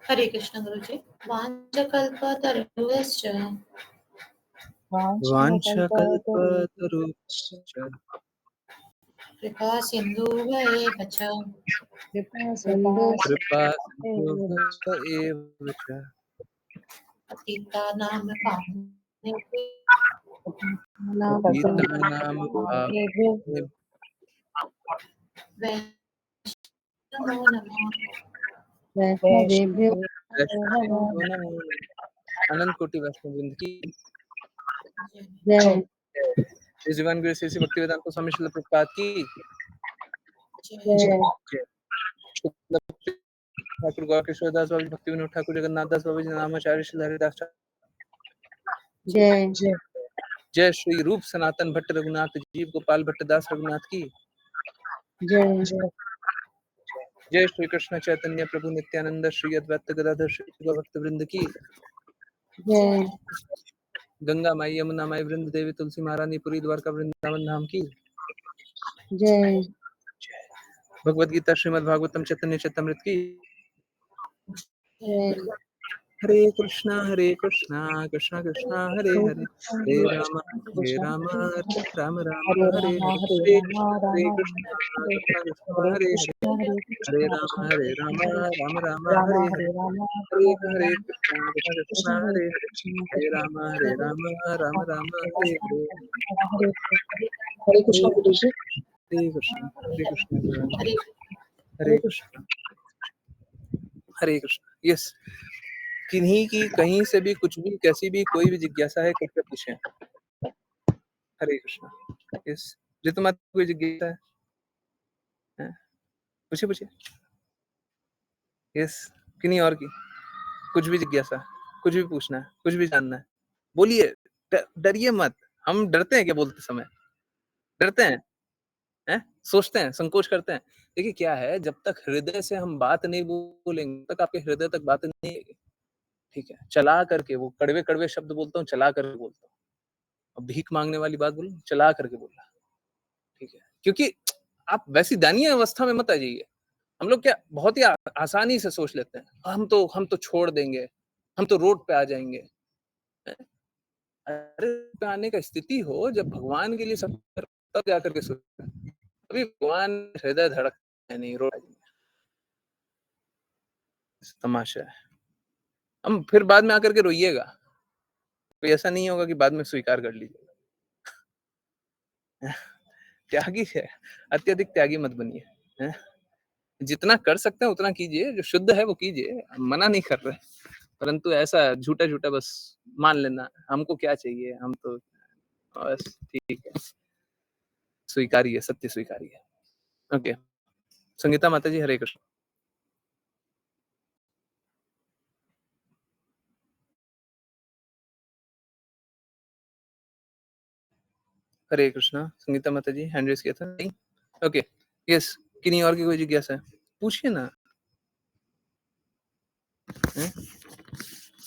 हरे कृष्ण गुरुजी। वाञ्छकल्पतरुश्च वाञ्छकल्पतरुश्च कृपा सिन्धुभैव च कृपा सिन्धुभ्य एव च पतितानां पावनेभ्यो पतितानां पावनेभ्यो नमो नमः। वैष्णवेभ्यो वैष्णवेभ्यो नमो नमः। अनंत कोटि वैष्णव वृंद की जय। श्री जीवन गुरु श्री भक्तिवेदांत स्वामी श्रील प्रभुपाद की जय जय। ठाकुर गौर किशोरदास बाबू, भक्ति विनोद ठाकुर, जगन्नाथ दास बाबू जी, नामाचार्य श्री हरिदास जय। जय श्री रूप सनातन भट्ट रघुनाथ जीव गोपाल भट्ट दास रघुनाथ की जय। जय श्री कृष्ण चैतन्य प्रभु नित्यानंद श्री अद्वैत गदाधर श्री भक्त वृंद की जय। गंगा माई यमुना माई वृंद देवी तुलसी महारानी पुरी द्वारका वृंदावन धाम की जय। भगवद गीता श्रीमद् भागवतम चैतन्य चैतमृत की जय। हरे कृष्णा कृष्णा कृष्णा हरे हरे हरे राम राम राम हरे हरे हरे कृष्णा कृष्णा हरे हरे हरे राम राम राम हरे हरे हरे हरे कृष्णा हरे हरे हरे राम राम राम हरे हरे हरे कृष्ण गुरु जी। हरे कृष्ण हरे हरे कृष्ण हरे कृष्ण। यस, किन्हीं की कहीं से भी कुछ भी कैसी भी कोई भी जिज्ञासा है कृपया पूछें। हरे कृष्ण। यस, ऋतुमा कोई जिज्ञासा है? पूछिए पूछिए। यस, किन्हीं और की कुछ भी जिज्ञासा, कुछ भी पूछना है, कुछ भी जानना है, बोलिए, डरिए मत। हम डरते हैं क्या बोलते समय? डरते हैं? सोचते हैं, संकोच करते हैं। देखिए क्या है, जब तक हृदय से हम बात नहीं बोलेंगे तब तक आपके हृदय तक बात नहीं आएगी। ठीक है, चला करके वो कड़वे कड़वे शब्द बोलता हूँ, चला करके बोलता हूँ। अब भीख मांगने वाली बात बोलूं, चला करके बोल रहा। ठीक है, क्योंकि आप वैसी दयनीय अवस्था में मत आ जाइए। हम लोग क्या बहुत ही आसानी से सोच लेते हैं, हम तो छोड़ देंगे, हम तो रोड पे आ जाएंगे। अरे पे आने का स्थिति हो जब भगवान के लिए सब तब जाकर के सोच, अभी भगवान हृदय धड़कता है नहीं, रोड तमाशा है। हम फिर बाद में आकर के रोइएगा, कोई ऐसा नहीं होगा कि बाद में स्वीकार कर लीजिएगा। त्यागी है, अत्यधिक त्यागी मत बनिए। जितना कर सकते हैं उतना कीजिए, जो शुद्ध है वो कीजिए, मना नहीं कर रहे, परंतु ऐसा झूठा झूठा बस मान लेना हमको क्या चाहिए, हम तो बस ठीक है, स्वीकारिए, सत्य स्वीकारिए। ओके, संगीता माता जी, हरे कृष्ण। हरे कृष्णा। संगीता माता जी हैंड रेस किया था नहीं? ओके, यस, किन्हीं और की कोई जिज्ञासा है पूछिए ना,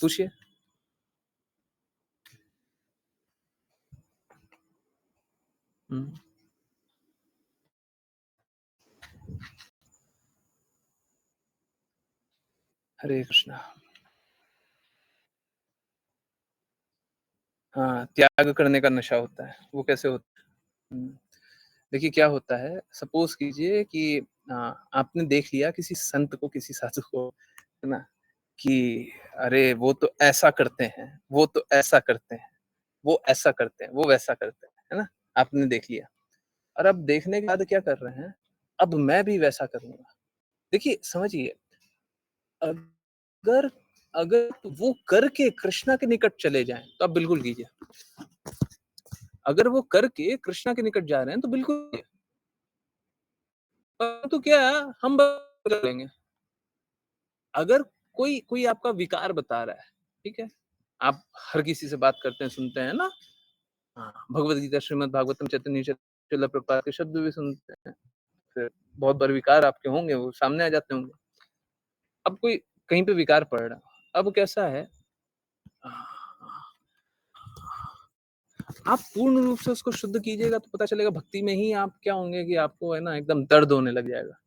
पूछिए। हरे कृष्णा। हाँ, त्याग करने का नशा होता है, वो कैसे होता है? देखिए क्या होता है, सपोज कीजिए कि आपने देख लिया किसी संत को, किसी साधु को, है ना, कि अरे वो तो ऐसा करते हैं, वो तो ऐसा करते हैं, वो ऐसा करते हैं, वो वैसा करते हैं, है ना, आपने देख लिया। और अब देखने के बाद क्या कर रहे हैं, अब मैं भी वैसा करूंगा। देखिए समझिए, अगर अगर वो करके कृष्णा के निकट चले जाएं तो आप बिल्कुल कीजिए। अगर वो करके कृष्णा के निकट जा रहे हैं तो बिल्कुल कीजिए। परंतु क्या हम बदल लेंगे। अगर कोई कोई आपका विकार बता रहा है, ठीक है, आप हर किसी से बात करते हैं, सुनते हैं ना, हाँ, भगवद गीता श्रीमद् भागवतम चैतन्य श्रील प्रभुपाद के शब्द भी सुनते हैं, फिर बहुत बार विकार आपके होंगे, वो सामने आ जाते होंगे। अब कोई कहीं पे विकार पड़ रहा, अब कैसा है, आप पूर्ण रूप से उसको शुद्ध कीजिएगा तो पता चलेगा भक्ति में ही आप क्या होंगे कि आपको है ना एकदम दर्द होने लग जाएगा।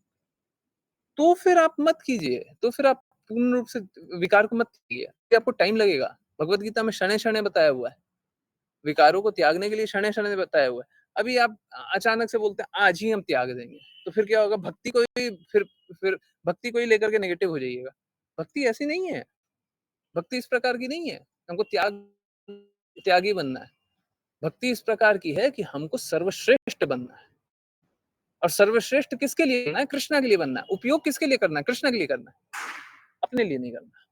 तो फिर आप मत कीजिए, तो फिर आप पूर्ण रूप से विकार को मत कीजिए, कि आपको टाइम लगेगा। भगवत गीता में शनै-शनै बताया हुआ है। विकारों को त्यागने के लिए शनै-शनै बताया हुआ है। अभी आप अचानक से बोलते हैं आज ही हम त्याग देंगे, तो फिर क्या होगा, भक्ति को ही फिर भक्ति को ही लेकर के नेगेटिव हो जाइएगा। भक्ति ऐसी नहीं है, भक्ति इस प्रकार की नहीं है, हमको त्यागी बनना है। भक्ति इस प्रकार की है कि हमको सर्वश्रेष्ठ बनना है। और सर्वश्रेष्ठ किसके लिए बनना है? कृष्णा के लिए बनना है। उपयोग किसके लिए करना है? कृष्णा के लिए करना है, अपने लिए नहीं करना,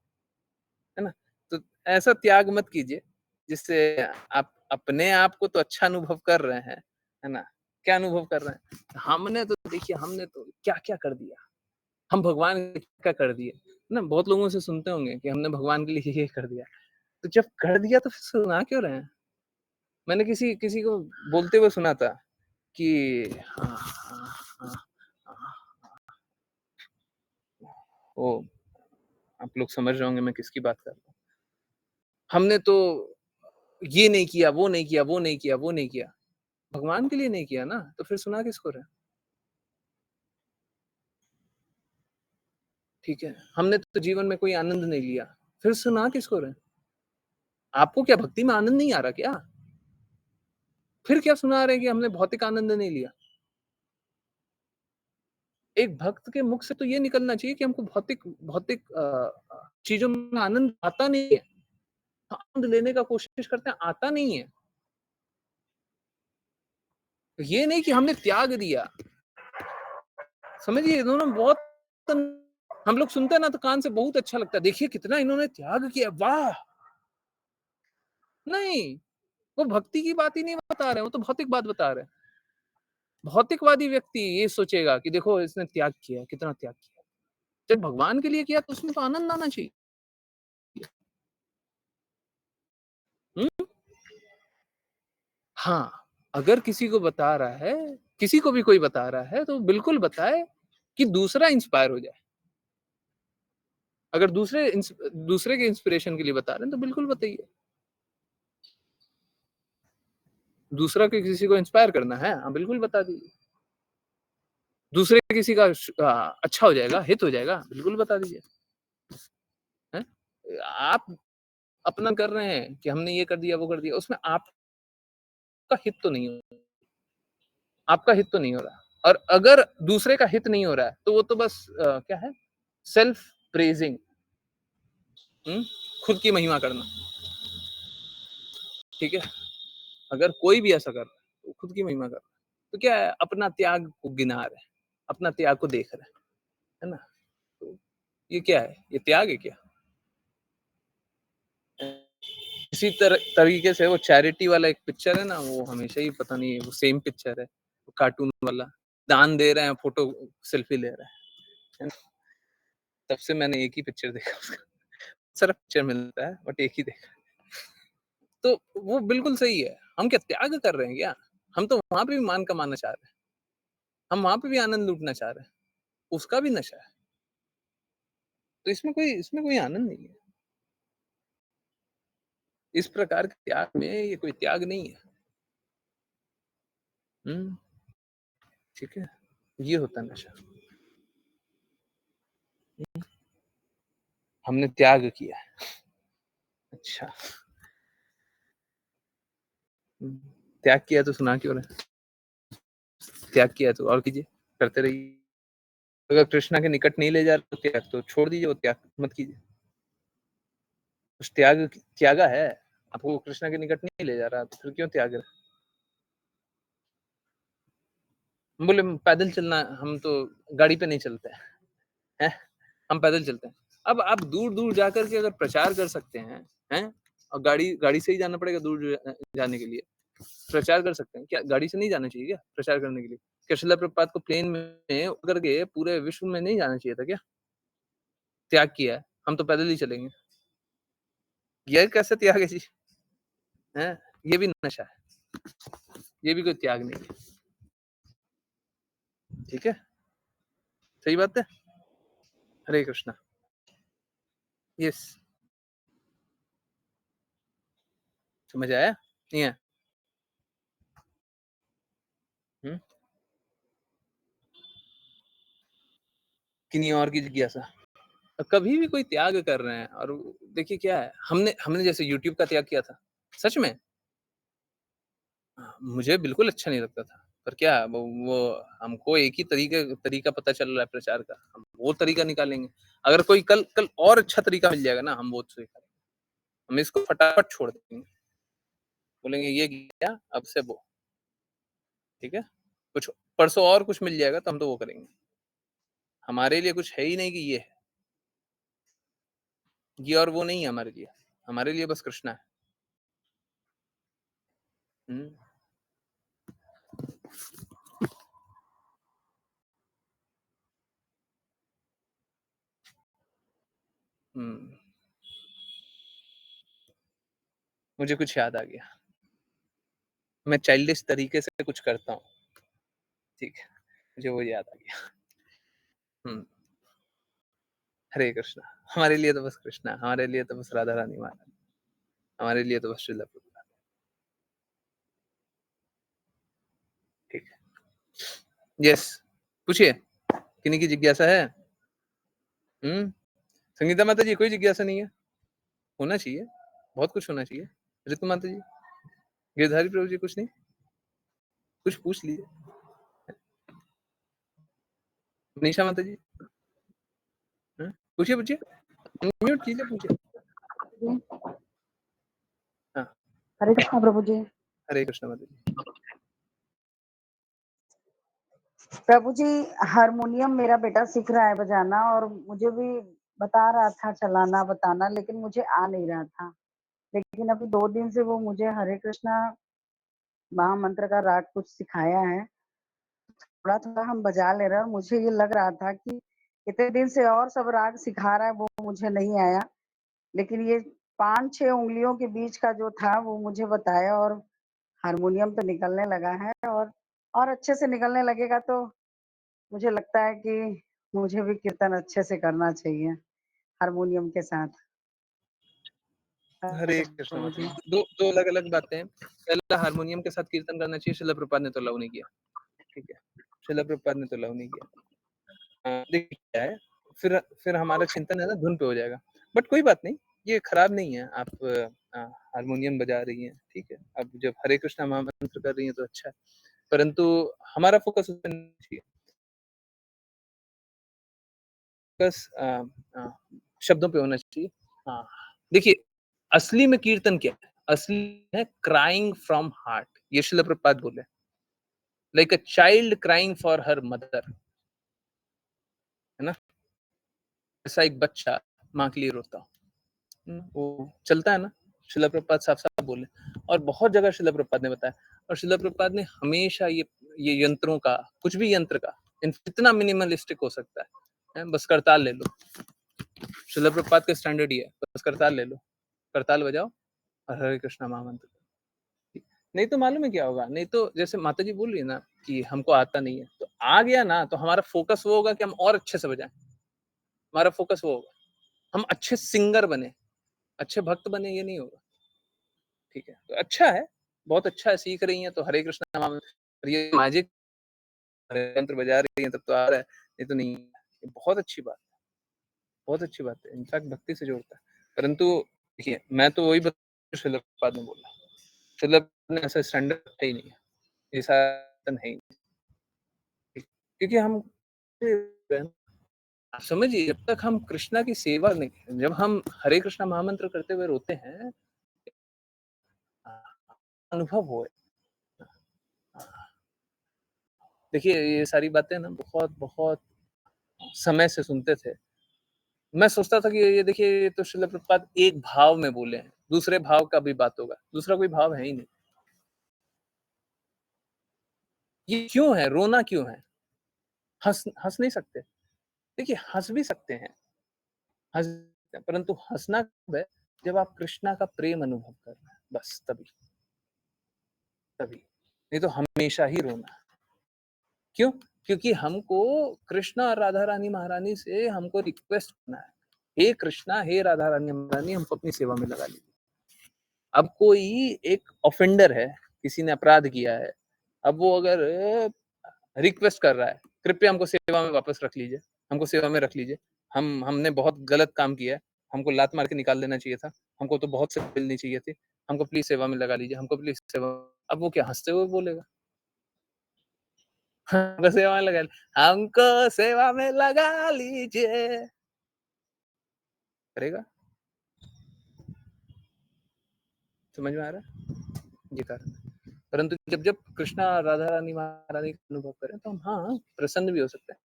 है ना? तो ऐसा त्याग मत कीजिए जिससे आप अपने आप को तो अच्छा अनुभव कर रहे हैं, है ना? क्या अनुभव कर रहे हैं? हमने तो देखिए, हमने तो क्या-क्या कर दिया, हम भगवान के लिए क्या कर दिए, है ना? बहुत लोगों से सुनते होंगे कि हमने भगवान के लिए ये कर दिया। तो जब कर दिया तो फिर सुना क्यों रहे हैं? मैंने किसी किसी को बोलते हुए सुना था कि हाँ, हाँ, हाँ, हाँ, वो आप लोग समझ रहे होंगे मैं किसकी बात कर रहा हूँ। हमने तो ये नहीं किया, वो नहीं किया, वो नहीं किया, वो नहीं किया। भगवान के लिए नहीं किया ना, तो फिर सुना किसको रहे? ठीक है? हमने तो जीवन में कोई आनंद नहीं लिया, फिर सुना किसको रहे? आपको क्या भक्ति में आनंद नहीं आ रहा क्या? फिर क्या सुना रहे हैं कि हमने भौतिक आनंद नहीं लिया? एक भक्त के मुख से तो ये निकलना चाहिए कि हमको भौतिक भौतिक चीज़ों में आनंद आता नहीं है। आनंद लेने का कोशिश करते हैं, आता नहीं है। ये नहीं कि हमने त्याग दिया। समझिए, दोनों में बहुत हम लोग सुनते हैं ना तो कान से बहुत अच्छा लगता है। देखिए कितना इन्होंने त्याग किया, वाह! नहीं, वो भक्ति की बात ही नहीं बता रहे हैं, वो तो भौतिक बात बता रहे हैं। भौतिकवादी व्यक्ति ये सोचेगा कि देखो इसने त्याग किया, कितना त्याग किया। जब भगवान के लिए किया तो उसमें तो आनंद आना चाहिए। हुँ? हाँ, अगर किसी को बता रहा है, किसी को भी कोई बता रहा है तो बिल्कुल बताए कि दूसरा इंस्पायर हो जाए। अगर दूसरे के इंस्पिरेशन के लिए बता रहे हैं तो बिल्कुल बताइए। दूसरा के किसी को इंस्पायर करना है, हाँ, बिल्कुल बता दीजिए। दूसरे किसी का अच्छा हो जाएगा, हित हो जाएगा, बिल्कुल बता दीजिए। हैं? आप अपना कर रहे हैं कि हमने ये कर दिया, वो कर दिया, उसमें आपका हित तो नहीं हो आपका हित तो नहीं हो रहा। और अगर दूसरे का हित नहीं हो रहा है, तो वो तो बस क्या है? सेल्फ प्रेज़िंग, हुँ? खुद की महिमा करना, ठीक है? अगर कोई भी ऐसा कर रहा है, तो खुद की महिमा कर रहा है। तो क्या है? अपना त्याग को गिना रहे हैं, अपना त्याग को देख रहे हैं, है ना? तो ये क्या है? ये त्याग है क्या? इसी तरीके से वो चैरिटी वाला एक पिक्चर है ना, वो हमेशा ही पता नहीं वो सेम पिक्चर है, वो कार्टून वाला, दान दे रहे हैं, फ़ोटो सेल्फी ले रहे हैं। तब से मैंने एक ही पिक्चर देखा उसका, सारा पिक्चर मिलता है बट एक ही देखा। तो वो बिल्कुल सही है। हम क्या त्याग कर रहे हैं क्या? हम तो वहाँ पे भी मान कमाना चाह रहे हैं। हम वहाँ पे भी आनंद लूटना चाह रहे हैं। उसका भी नशा है। तो इसमें कोई आनंद नहीं है। इस प्रकार के त्याग में ये कोई त्याग नहीं है। हुँ, ठीक है? ये होता है नशा। हमने त्याग किया है। अच्छा। हुँ, त्याग किया तो सुना क्यों रहे हैं? त्याग किया है तो और कीजिए, करते रहिए। अगर कृष्णा के निकट नहीं ले जा रहा तो त्याग तो छोड़ दीजिए, वो त्याग मत कीजिए। कुछ त्यागा है, आपको कृष्णा के निकट नहीं ले जा रहा, तो फिर क्यों त्याग रहे? बोले पैदल चलना, हम तो गाड़ी पे नहीं चलते हैं, हम पैदल चलते हैं। अब आप दूर-दूर जाकर के अगर प्रचार कर सकते हैं? और गाड़ी गाड़ी से ही जाना पड़ेगा दूर जाने के लिए। प्रचार कर सकते हैं, क्या गाड़ी से नहीं जाना चाहिए क्या प्रचार करने के लिए? क्या श्रील प्रभुपाद को प्लेन में उतर के पूरे विश्व में नहीं जाना चाहिए था क्या? त्याग किया है, हम तो पैदल ही चलेंगे। ये कैसे त्याग है जी? हैं? ये भी नशा है, ये भी कोई त्याग नहीं है। ठीक है, सही बात है। हरे कृष्णा। यस, समझ आया? नहीं आया? हम्म, किन्हीं और की जिज्ञासा। कभी भी कोई त्याग कर रहे हैं, और देखिए क्या है, हमने हमने जैसे यूट्यूब का त्याग किया था, सच में मुझे बिल्कुल अच्छा नहीं लगता था। पर क्या वो हमको एक ही तरीका पता चल रहा है प्रचार का, हम वो तरीका निकालेंगे। अगर कोई कल कल और अच्छा तरीका मिल जाएगा ना, हम वो स्वीकारेंगे। हम इसको फटाफट छोड़ देंगे, बोलेंगे ये गया, अब से वो, ठीक है? कुछ परसों और कुछ मिल जाएगा तो हम तो वो करेंगे। हमारे लिए कुछ है ही नहीं कि ये और वो नहीं है हमारे लिए। हमारे लिए बस कृष्णा है। हुँ। हुँ। मुझे कुछ याद आ गया। मैं चाइल्डिश तरीके से कुछ करता हूँ, ठीक है? मुझे वो याद आ गया। हुँ। हरे कृष्णा। हमारे लिए तो बस कृष्णा, हमारे लिए तो बस राधा रानी महारानी, हमारे लिए तो बस श्रील प्रभुपाद, ठीक है। यस, पूछिए, किन्हीं की जिज्ञासा है? हुँ? संगीता माता जी, कोई जिज्ञासा नहीं है? होना चाहिए, बहुत कुछ होना चाहिए। ऋतु माता जी, गिरधारी प्रभु जी, कुछ नहीं? कुछ पूछ लीजिए। मनीषा माता जी, हाँ? पूछिए, पूछिए। अनम्यूट कीजिए, पूछिए। जी, हाँ, हरे कृष्णा प्रभु जी। हरे कृष्णा माता जी। प्रभु जी, हारमोनियम मेरा बेटा सीख रहा है बजाना और मुझे भी बता रहा था चलाना बताना, लेकिन मुझे आ नहीं रहा था। लेकिन अभी 2 दिन से वो मुझे हरे कृष्णा महामंत्र का राग कुछ सिखाया है। थोड़ा-थोड़ा हम बजा ले रहे हैं और मुझे ये लग रहा था कि इतने दिन से और सब राग सिखा रहा है वो मुझे नहीं आया। लेकिन ये 5-6 उँगलियों के बीच का जो था वो मुझे बताया और हारमोनियम तो निकलने लगा है और अच्छे से निकलने लगेगा तो मुझे लगता है कि मुझे भी कीर्तन अच्छे से करना चाहिए हारमोनियम के साथ। हरे हरे कृष्णा प्रभु माता जी। जी। 2 अलग-अलग बातें हैं। पहला, हारमोनियम के साथ कीर्तन करना चाहिए, श्रील प्रभुपाद ने तो अलाउ नहीं किया, ठीक है? श्रील प्रभुपाद ने तो अलाउ नहीं किया। देखिए क्या है, फिर हमारा चिंतन है ना धुन पे हो जाएगा। बट कोई बात नहीं, ये खराब नहीं है। आप हारमोनियम बजा रही हैं, ठीक है? अब जब हरे कृष्णा महामंत्र कर रही हैं तो अच्छा है। परंतु हमारा फ़ोकस उस पे नहीं चाहिए। फ़ोकस अ, शब्दों पे होना चाहिए। हाँ, देखिए असली में कीर्तन क्या है? असली है क्राइंग फ्रॉम हार्ट, ये श्रील प्रभुपाद बोले। Like a child crying for her mother, है ना? ऐसा एक बच्चा माँ के लिए रोता हो। वो चलता है ना, शिला प्रभुपाद साफ-साफ बोले। और बहुत जगह शिला प्रभुपाद ने बताया, और शिला प्रभुपाद ने हमेशा ये यंत्रों का, कुछ भी यंत्र का, इतना मिनिमलिस्टिक हो सकता है, हैं? बस करताल ले लो। शिला प्रभुपाद का स्टैंडर्ड ये है, बस करताल ले लो, करताल बजाओ और हरे कृष्णा महामंत्र। नहीं तो मालूम है क्या होगा? नहीं तो जैसे माता जी बोल रही है ना कि हमको आता नहीं है, तो आ गया ना तो हमारा फ़ोकस वो होगा कि हम और अच्छे से बजाएँ। हमारा फ़ोकस वो होगा। हम अच्छे सिंगर बने, अच्छे भक्त बने, ये नहीं होगा। ठीक है, तो अच्छा है, बहुत अच्छा है, सीख रही हैं तो हरे कृष्णा नाम, और ये मैजिक यंत्र बजा रही हैं तब तो आ रहा है, नहीं तो नहीं। ये बहुत अच्छी बात है, बहुत अच्छी बात है, इनफैक्ट भक्ति से जोड़ता है। परंतु देखिए, मैं तो वही श्रील प्रभुपाद ने बोला, श्रील प्रभुपाद ने ऐसा स्टैंडर्ड रखा ही नहीं है, ये सनातन है ही नहीं। क्योंकि हम आप समझिए, जब तक हम कृष्णा की सेवा नहीं, जब हम हरे कृष्णा महामंत्र करते हुए रोते हैं, अनुभव हो, देखिए ये सारी बातें ना बहुत बहुत समय से सुनते थे। मैं सोचता था कि ये देखिए, ये तो श्रील प्रभुपाद एक भाव में बोले हैं, दूसरे भाव का भी बात होगा, दूसरा कोई भाव है ही नहीं। ये क्यों है? रोना क्यों है? हँस हँस नहीं सकते? देखिए हँस भी सकते हैं, हँस, परंतु हँसना कब है? जब आप कृष्णा का प्रेम अनुभव कर रहे हैं, बस तभी, तभी। नहीं तो हमेशा ही रोना। क्यों? क्योंकि हमको कृष्णा और राधा रानी महारानी से हमको रिक्वेस्ट करना है, हे कृष्णा, हे राधा रानी महारानी, हमको अपनी सेवा में लगा लीजिए। अब कोई एक ऑफेंडर है, किसी ने अपराध किया है, अब वो अगर रिक्वेस्ट कर रहा है, कृपया हमको सेवा में वापस रख लीजिए, हमको सेवा में रख लीजिए, हमने बहुत गलत काम किया है, हमको लात मार के निकाल देना चाहिए था, हमको तो बहुत सजा मिलनी चाहिए थी, हमको प्लीज सेवा में लगा लीजिए, हमको प्लीज सेवा। अब वो क्या हंसते हुए बोलेगा? हमको सेवा में लगा हमको सेवा में लगा लीजिए, करेगा? समझ में आ रहा है? ये कारण है। परंतु जब जब कृष्णा राधा रानी महारानी का अनुभव करें तो हम हाँ प्रसन्न भी हो सकते हैं।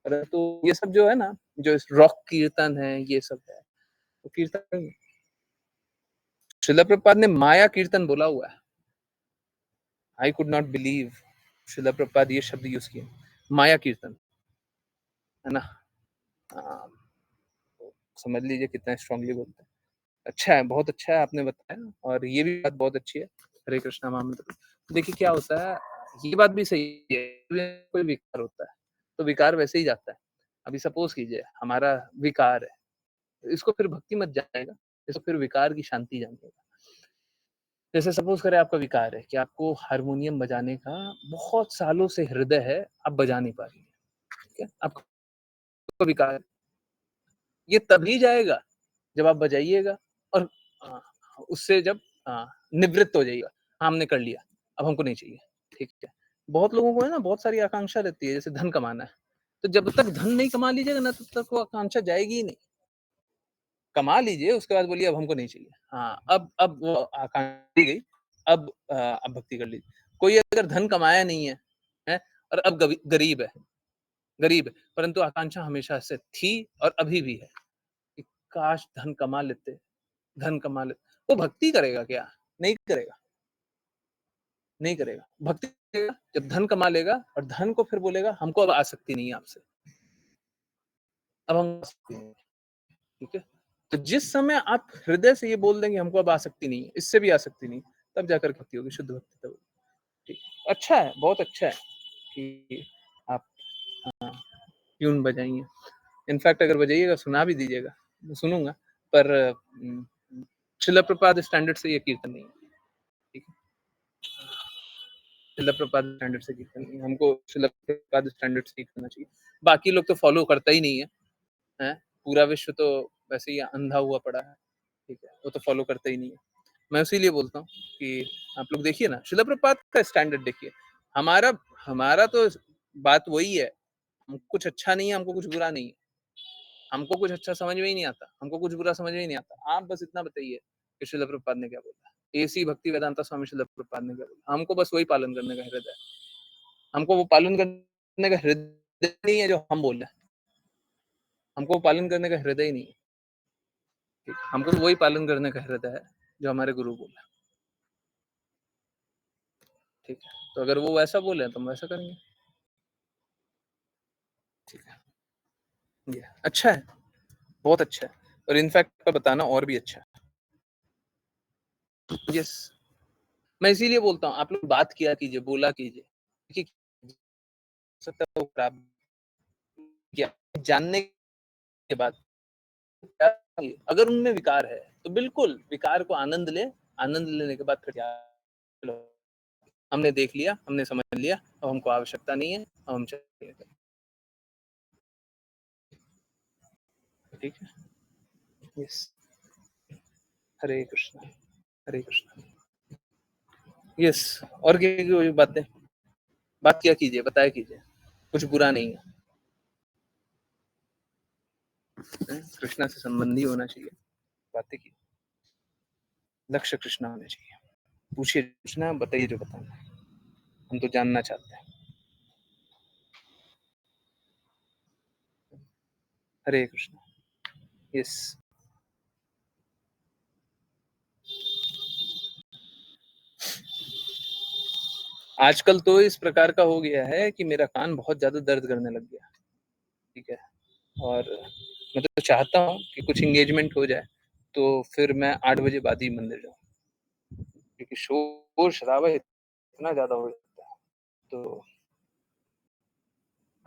परंतु ये सब जो है ना, जो रॉक कीर्तन है, ये सब है, तो कीर्तन नहीं है। श्रील प्रभुपाद ने माया कीर्तन बोला हुआ है। I could not believe Srila Prabhupada ये शब्द यूज किए, माया कीर्तन, है ना? समझ लीजिए कितना स्ट्रांगली बोलते हैं। अच्छा है, बहुत अच्छा है आपने बताया, और ये भी बात बहुत अच्छी है, हरे कृष्णा महामंत्र। देखिए क्या होता है, ये बात भी सही है, कोई विकार होता है तो विकार वैसे ही जाता है। अभी सपोज कीजिए हमारा विकार है, इसको फिर भक्ति मत जाएगा, इसको फिर विकार की शांति जानेगा। जैसे सपोज करें आपका विकार है कि आपको हारमोनियम बजाने का बहुत सालों से हृदय है, आप बजा नहीं पा रही है, ठीक है? आपका विकार है, ये तभी जाएगा जब आप बजाइएगा और उससे जब निवृत्त हो जाइएगा, हाँ, हमने कर लिया, अब हमको नहीं चाहिए, ठीक है? बहुत लोगों को है ना, बहुत सारी आकांक्षा रहती है, जैसे धन कमाना है, तो जब तक धन नहीं कमा लीजिएगा ना, तब तक वो आकांक्षा जाएगी ही नहीं। कमा लीजिए, उसके बाद बोलिए अब हमको नहीं चाहिए, हाँ, अब वो आकांक्षा गई, अब भक्ति कर लीजिए। कोई अगर धन कमाया नहीं है, है और अब गरीब है, परंतु आकांक्षा हमेशा से थी और अभी भी है कि काश धन कमा लेते, वो भक्ति करेगा क्या? नहीं करेगा, नहीं करेगा। भक्ति करेगा जब धन कमा लेगा और धन को फिर बोलेगा हमको अब आसक्ति नहीं है आपसे, अब हम आसक्ति नहीं है, ठीक है? तो जिस समय आप हृदय से ये बोल देंगे हमको अब आसक्ति नहीं है, इससे भी आसक्ति नहीं, तब जाकर भक्ति होगी, शुद्ध भक्ति तब होगी। ठीक, अच्छा है, बहुत अच्छा है कि आप ट्यून बजाइए। इनफैक्ट अगर बजाइएगा सुना भी दीजिएगा, मैं सुनूंगा, पर श्रील प्रभुपाद स्टैंडर्ड से ये कीर्तन नहीं है, ठीक है? श्रील प्रभुपाद स्टैंडर्ड से कीर्तन नहीं है, हमको श्रील प्रभुपाद स्टैंडर्ड से ही करना चाहिए। बाकी लोग तो फॉलो करता ही नहीं है, हैं? पूरा विश्व तो वैसे ही अंधा हुआ पड़ा है, ठीक है? वो तो फॉलो करता ही नहीं है। मैं इसीलिए बोलता हूँ कि आप लोग देखिए ना, श्रील प्रभुपाद का स्टैंडर्ड देखिए। हमारा हमारा तो बात वही है, हमको कुछ अच्छा नहीं है, हमको कुछ बुरा नहीं है, हमको कुछ अच्छा समझ में ही नहीं आता, हमको कुछ बुरा समझ में ही नहीं आता। आप बस इतना बताइए कि श्रील प्रभुपाद ने क्या बोला, एसी भक्ति वेदांता स्वामी श्रील प्रभुपाद ने क्या बोला, हमको बस वही पालन करने का हृदय है। हमको वो पालन करने का हृदय नहीं है जो हम बोल रहे हैं, हमको वो पालन करने का हृदय ही नहीं है, ठीक? हमको तो वही पालन करने का हृदय है जो हमारे गुरु बोला, ठीक है? तो अगर वो वैसा बोले तो हम वैसा करेंगे, ठीक है? ये अच्छा है, बहुत अच्छा है, और इनफैक्ट बताना और भी अच्छा है। यस, मैं इसीलिए बोलता हूँ आप लोग बात किया कीजिए, बोला कीजिए, कि सकता है वो खराब किया जानने के बाद क्या, अगर उनमें विकार है तो बिल्कुल विकार को आनंद ले, आनंद लेने के बाद फिर चलो हमने देख लिया, हमने समझ लिया, अब हमको आवश्यकता नहीं है, अब हम चलेंगे, ठीक है? यस, हरे कृष्णा, हरे कृष्णा। यस, और क्या बातें, बात क्या कीजिए, बताया कीजिए, कुछ बुरा नहीं है, कृष्णा से संबंधी होना चाहिए, बातें की लक्ष्य कृष्णा होने चाहिए। पूछिए, पूछना, बताइए जो बताना है, हम तो जानना चाहते हैं। हरे कृष्णा। यस, आजकल तो इस प्रकार का हो गया है कि मेरा कान बहुत ज्यादा दर्द करने लग गया, ठीक है? और मैं तो चाहता हूँ कि कुछ एंगेजमेंट हो जाए तो फिर मैं 8 बजे बाद ही मंदिर जाऊँ, क्योंकि शोर शराबा इतना ज्यादा हो जाता है। तो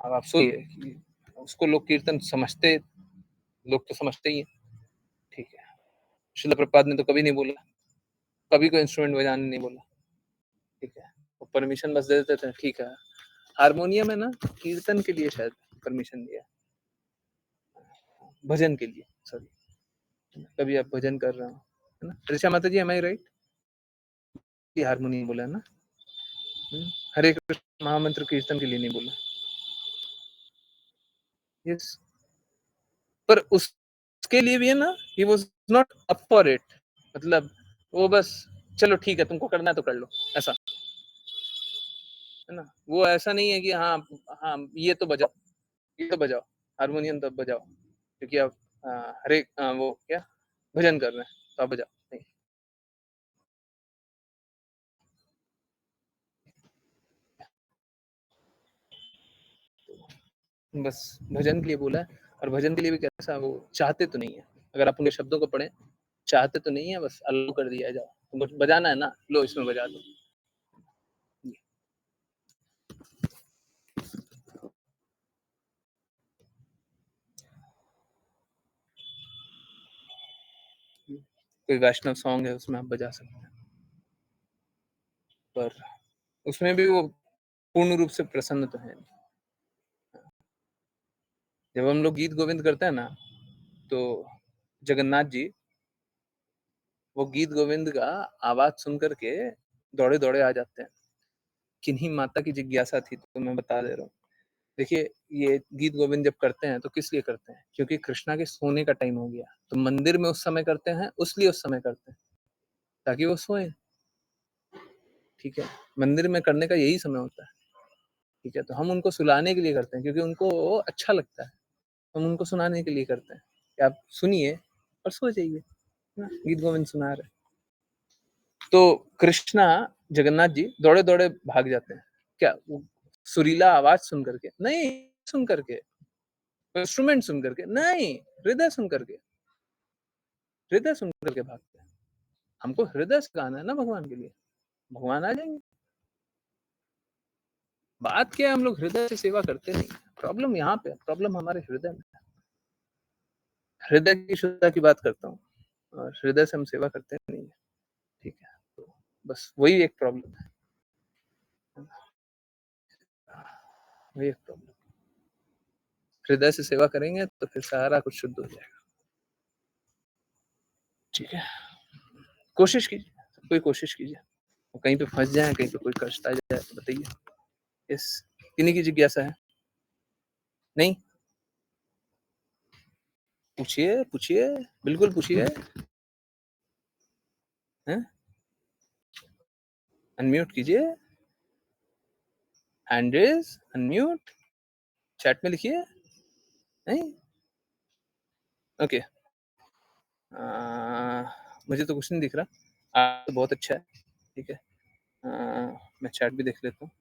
अब आप सोचिए कि उसको लोग कीर्तन समझते, लोग तो समझते ही हैं, ठीक है। शिल प्रभुपाद ने तो कभी नहीं बोला, कभी कोई इंस्ट्रूमेंट बजाने नहीं बोला, ठीक है। वो परमिशन बस दे देते थे, ठीक है। हारमोनियम है ना, कीर्तन के लिए शायद परमिशन दिया, भजन के लिए, सॉरी। कभी आप भजन कर रहे हो, है ना? ऋचा माता जी, एम आई राइट? ये हारमोनियम बोला है ना? हरे कृष्ण महामंत्र कीर्तन के लिए नहीं बोला। यस, पर उसके लिए भी है ना, he was not up for it, मतलब वो बस चलो ठीक है, तुमको करना है तो कर लो, ऐसा है ना। वो ऐसा नहीं है कि हाँ हाँ ये तो बजाओ, ये तो बजाओ, हारमोनियम तो बजाओ, क्योंकि आप हरे वो क्या भजन कर रहे हैं तो आप बजाओ, नहीं। बस भजन के लिए बोला है, और भजन के लिए भी कैसा, वो चाहते तो नहीं है। अगर आप उनके शब्दों को पढ़ें, चाहते तो नहीं है, बस अल्लाह कर दिया, जाओ तुमको बजाना है ना, लो इसमें बजा दो। कोई वैष्णव सॉन्ग है उसमें आप बजा सकते हैं, पर उसमें भी वो पूर्ण रूप से प्रसन्न तो है नहीं। जब हम लोग गीत गोविंद करते हैं ना, तो जगन्नाथ जी वो गीत गोविंद का आवाज सुन करके दौड़े दौड़े आ जाते हैं। किन्हीं माता की जिज्ञासा थी, तो मैं बता दे रहा हूँ। देखिए, ये गीत गोविंद जब करते हैं तो किस लिए करते हैं? क्योंकि कृष्णा के सोने का टाइम हो गया, तो मंदिर में उस समय करते हैं, उसलिए उस समय करते हैं ताकि वो सोए, ठीक है। मंदिर में करने का यही समय होता है, ठीक है। तो हम उनको सुलाने के लिए करते हैं, क्योंकि उनको अच्छा लगता है। हम उनको सुनाने के लिए करते हैं कि आप सुनिए और सो जाइए, ना, गीत गोविंद सुना रहे। तो कृष्णा जगन्नाथ जी दौड़े दौड़े भाग जाते हैं, क्या वो सुरीला आवाज सुन करके नहीं, सुन करके इंस्ट्रूमेंट सुन करके नहीं, हृदय सुन करके, हृदय सुन करके भागते हैं। हमको हृदय से गाना है ना भगवान के लिए, भगवान आ जाएंगे। बात क्या है, हम लोग हृदय से सेवा करते नहीं। प्रॉब्लम यहाँ पे, प्रॉब्लम हमारे हृदय में। हृदय की शुद्धता की बात करता हूँ, और हृदय से हम सेवा करते नहीं है, ठीक है। तो बस वही एक प्रॉब्लम है, वही एक प्रॉब्लम। हृदय से सेवा करेंगे तो फिर सारा कुछ शुद्ध हो जाएगा, ठीक है। कोशिश कीजिए, कोई कोशिश कीजिए, कहीं पे फंस जाए, कहीं पे कोई कष्ट आ जाए तो बताइए। इस किन्हीं की जिज्ञासा है? नहीं, पूछिए पूछिए, बिल्कुल पूछिए। अनम्यूट कीजिए, हैंड रेज, अनम्यूट, चैट में लिखिए। नहीं, ओके। मुझे तो कुछ नहीं दिख रहा, आप तो बहुत अच्छा है, ठीक है। मैं चैट भी देख लेता हूँ।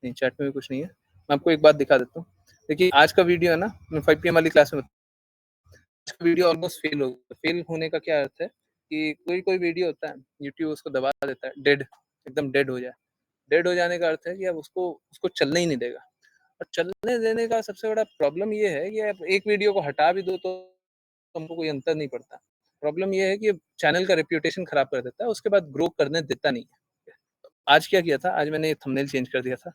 नहीं, चैट में भी कुछ नहीं है। मैं आपको एक बात दिखा देता हूँ। देखिए, आज का वीडियो है ना, मैं 5 PM वाली क्लास में, आज का वीडियो ऑलमोस्ट फेल हो गया। फेल होने का क्या अर्थ है कि कोई वीडियो होता है, यूट्यूब उसको दबा देता है, डेड, एकदम डेड हो जाए। डेड हो जाने का अर्थ है कि अब उसको उसको चलने ही नहीं देगा। और चलने देने का सबसे बड़ा प्रॉब्लम ये है कि आप एक वीडियो को हटा भी दो तो हमको कोई अंतर नहीं पड़ता। प्रॉब्लम ये है कि चैनल का रेपुटेशन खराब कर देता है, उसके बाद ग्रो करने देता नहीं है। आज क्या किया था, आज मैंने ये थंबनेल चेंज कर दिया था,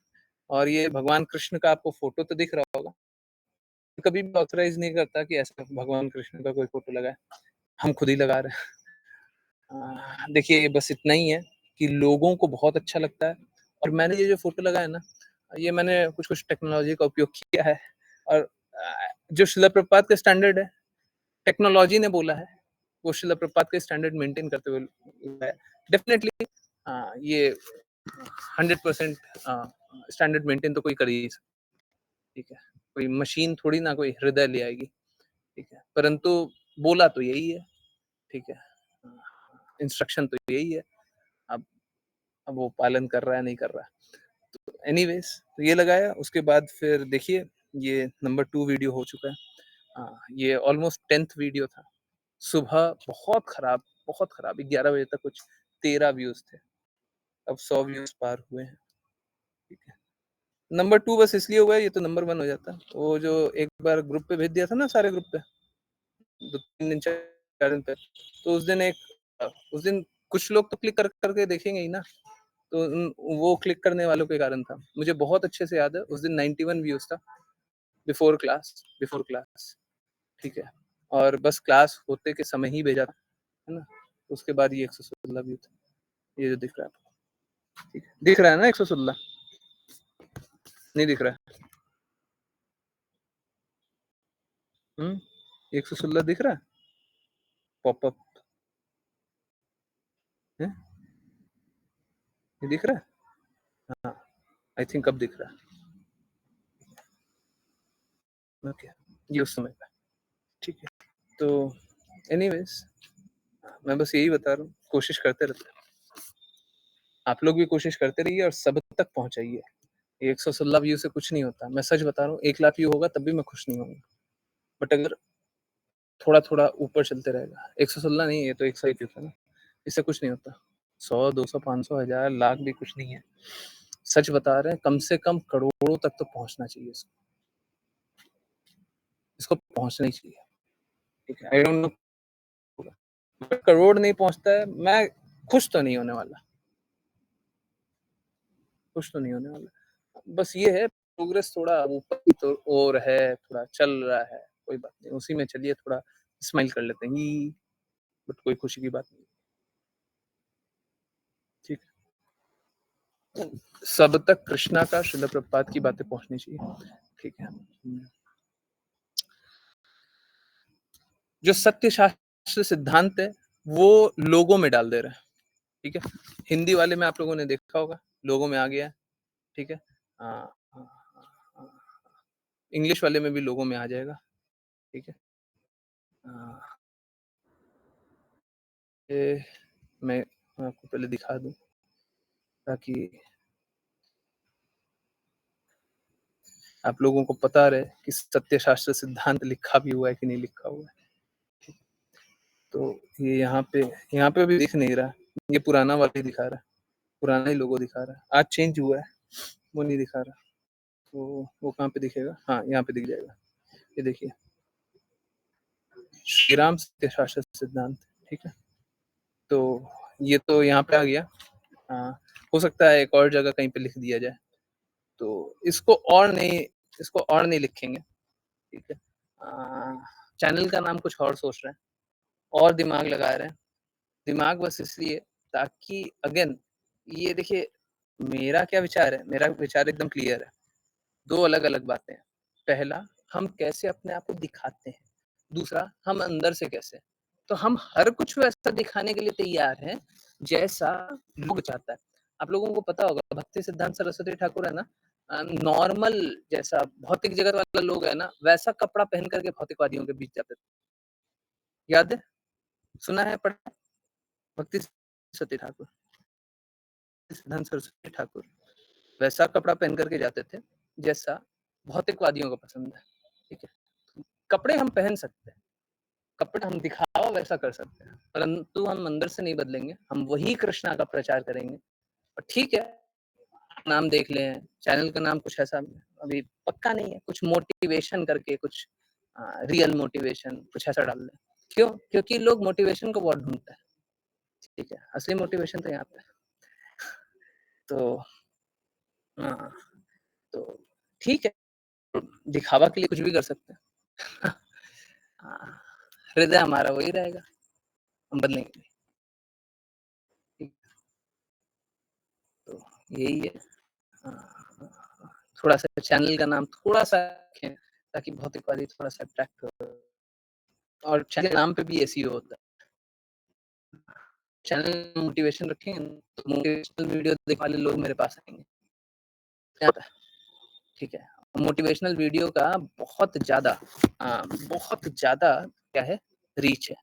और ये भगवान कृष्ण का आपको फोटो तो दिख रहा होगा। कभी भी ऑथराइज नहीं करता कि ऐसा भगवान कृष्ण का कोई फोटो लगाए, हम खुद ही लगा रहे हैं। देखिए, बस इतना ही है कि लोगों को बहुत अच्छा लगता है, और मैंने ये जो फोटो लगाया ना, ये मैंने कुछ कुछ टेक्नोलॉजी का उपयोग किया है, और जो शिला प्रभुपाद का स्टैंडर्ड है, टेक्नोलॉजी ने बोला है, वो शिला प्रभुपाद का स्टैंडर्ड मेंटेन करते हुए डेफिनेटली ये 100% स्टैंडर्ड मेंटेन तो कोई कर ही सकता, ठीक है। कोई मशीन थोड़ी ना कोई हृदय ले आएगी, ठीक है। परंतु बोला तो यही है, ठीक है। इंस्ट्रक्शन तो यही है। अब अब वो पालन कर रहा है नहीं कर रहा है, तो एनीवेज, तो ये लगाया। उसके बाद फिर देखिए, ये नंबर 2 वीडियो हो चुका है। ये ऑलमोस्ट 10th वीडियो था। सुबह बहुत खराब 11 बजे तक कुछ 13 व्यूज थे, अब 100 व्यूज पार हुए हैं, ठीक है। नंबर 2 बस इसलिए हुआ है, ये तो नंबर 1 हो जाता। वो जो एक बार ग्रुप पे भेज दिया था ना, सारे ग्रुप पे 2-3 दिन 4 दिन पे, तो उस दिन कुछ लोग तो क्लिक करके देखेंगे ही ना, तो वो क्लिक करने वालों के कारण था। मुझे बहुत अच्छे से याद है, उस दिन 91 व्यूज था बिफोर क्लास, ठीक है, और बस क्लास होते के समय ही भेजा था, है ना। उसके बाद ये 116 व्यू था, ये जो दिख रहा है आपको, ठीक है, दिख रहा है ना 116? नहीं दिख रहा है? 116 दिख रहा है पॉपअप है, ये दिख रहा है? हाँ, आई थिंक अब दिख रहा है। ओके, ये उस समय का, ठीक है। तो एनीवेज, मैं बस यही बता रहा हूँ, कोशिश करते रहते हैं, आप लोग भी कोशिश करते रहिए और सब तक पहुंचाइए। 116 व्यू से कुछ नहीं होता, मैं सच बता रहा हूँ। 1 लाख व्यू होगा तब भी मैं खुश नहीं होऊंगा, बट अगर थोड़ा थोड़ा ऊपर चलते रहेगा, 116 नहीं, ये तो 101 है ना, इससे कुछ नहीं होता। 100, 200, 500, 1000, लाख भी कुछ नहीं है। सच बता रहे हैं, कम से कम करोड़ों तक तो पहुंचना चाहिए इसको पहुंचना ही चाहिए, ठीक है। आई डोंट नो, करोड़ नहीं पहुंचता है, मैं खुश तो नहीं होने वाला, बस ये है, प्रोग्रेस थोड़ा ऊपर की तो और है, थोड़ा चल रहा है, कोई बात नहीं, उसी में चलिए, थोड़ा स्माइल कर लेते हैं, बट कोई खुशी की बात नहीं, ठीक है। सब तक कृष्णा का, श्रील प्रभुपाद की बातें पहुंचनी चाहिए, ठीक है। जो सत्य शास्त्र सिद्धांत है वो लोगों में डाल दे रहे हैं, ठीक है। हिंदी वाले में आप लोगों ने देखा होगा, लोगों में आ गया है, ठीक है। इंग्लिश वाले में भी लोगों में आ जाएगा, ठीक है। मैं आपको पहले दिखा दूं ताकि आप लोगों को पता रहे कि सत्य शास्त्र सिद्धांत लिखा भी हुआ है कि नहीं लिखा हुआ है। तो ये यहाँ पे भी दिख नहीं रहा, ये पुराना वाला ही दिखा रहा है, पुराना ही लोगो दिखा रहा है, आज चेंज हुआ है, वो नहीं दिखा रहा। तो वो कहाँ पे दिखेगा? हाँ, यहाँ पे दिख जाएगा, ये देखिए, श्री राम सत्य शास्त्र सिद्धांत, ठीक है। तो ये तो यहाँ पे आ गया। हो सकता है एक और जगह कहीं पे लिख दिया जाए, तो इसको और नहीं लिखेंगे, ठीक है। चैनल का नाम कुछ और सोच रहे हैं, और दिमाग लगा रहे हैं, दिमाग बस इसलिए ताकि अगेन ये देखिए, मेरा क्या विचार है, मेरा विचार एकदम क्लियर है। 2 अलग-अलग बातें हैं। पहला, हम कैसे अपने आप को दिखाते हैं, दूसरा हम अंदर से कैसे। तो हम हर कुछ वैसा दिखाने के लिए तैयार हैं जैसा लोग चाहता है। आप लोगों को पता होगा, भक्ति सिद्धांत सरस्वती ठाकुर है ना, नॉर्मल जैसा भौतिक जगत वाला लोग है ना, वैसा कपड़ा पहन करके भौतिकवादियों के बीच जाते थे, याद है? सुना है, पढ़ा? भक्ति सरस्वती ठाकुर, सिद्धांत सरस्वती ठाकुर वैसा कपड़ा पहन करके जाते थे जैसा भौतिकवादियों को पसंद है, ठीक है। कपड़े हम पहन सकते हैं, कपड़े हम दिखावा वैसा कर सकते हैं, परंतु हम अंदर से नहीं बदलेंगे, हम वही कृष्णा का प्रचार करेंगे। और ठीक है, नाम देख लें, चैनल का नाम कुछ ऐसा अभी पक्का नहीं है, कुछ मोटिवेशन करके, कुछ रियल मोटिवेशन कुछ ऐसा डाल दें। क्यों? क्योंकि लोग मोटिवेशन को बहुत ढूंढते हैं, ठीक है, असली मोटिवेशन तो यहाँ पे। तो हाँ, तो ठीक है, दिखावा के लिए कुछ भी कर सकते हैं। हृदय हमारा वही रहेगा, हम बदलेंगे नहीं, ठीक। तो यही है। थोड़ा सा चैनल का नाम थोड़ा सा रखें ताकि भौतिकवादी थोड़ा सा अट्रैक्ट हो, और चैनल नाम पे भी एसईओ होता है। चैनल मोटिवेशन रखेंगे तो मोटिवेशनल वीडियो देखने वाले लोग मेरे पास आएंगे, ठीक है। मोटिवेशनल वीडियो का बहुत ज्यादा क्या है, रीच है।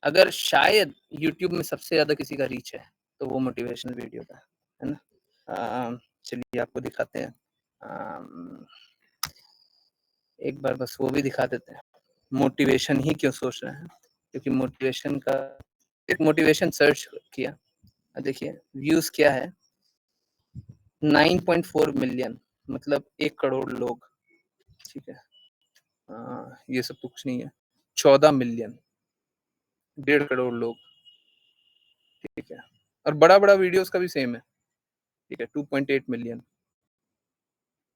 अगर शायद यूट्यूब में सबसे ज्यादा किसी का रीच है तो वो मोटिवेशनल वीडियो का है ना। चलिए आपको दिखाते हैं, एक बार बस वो भी दिखा देते हैं। मोटिवेशन ही क्यों सोच रहे हैं, क्योंकि मोटिवेशन का एक मोटिवेशन सर्च किया, देखिए व्यूज क्या है, 9.4 मिलियन, मतलब 1 करोड़ लोग, ठीक है। ये सब तो कुछ नहीं है। 14 मिलियन, 1.5 करोड़ लोग, ठीक है। और बड़ा-बड़ा वीडियोस का भी सेम है, ठीक है, 2.8 मिलियन।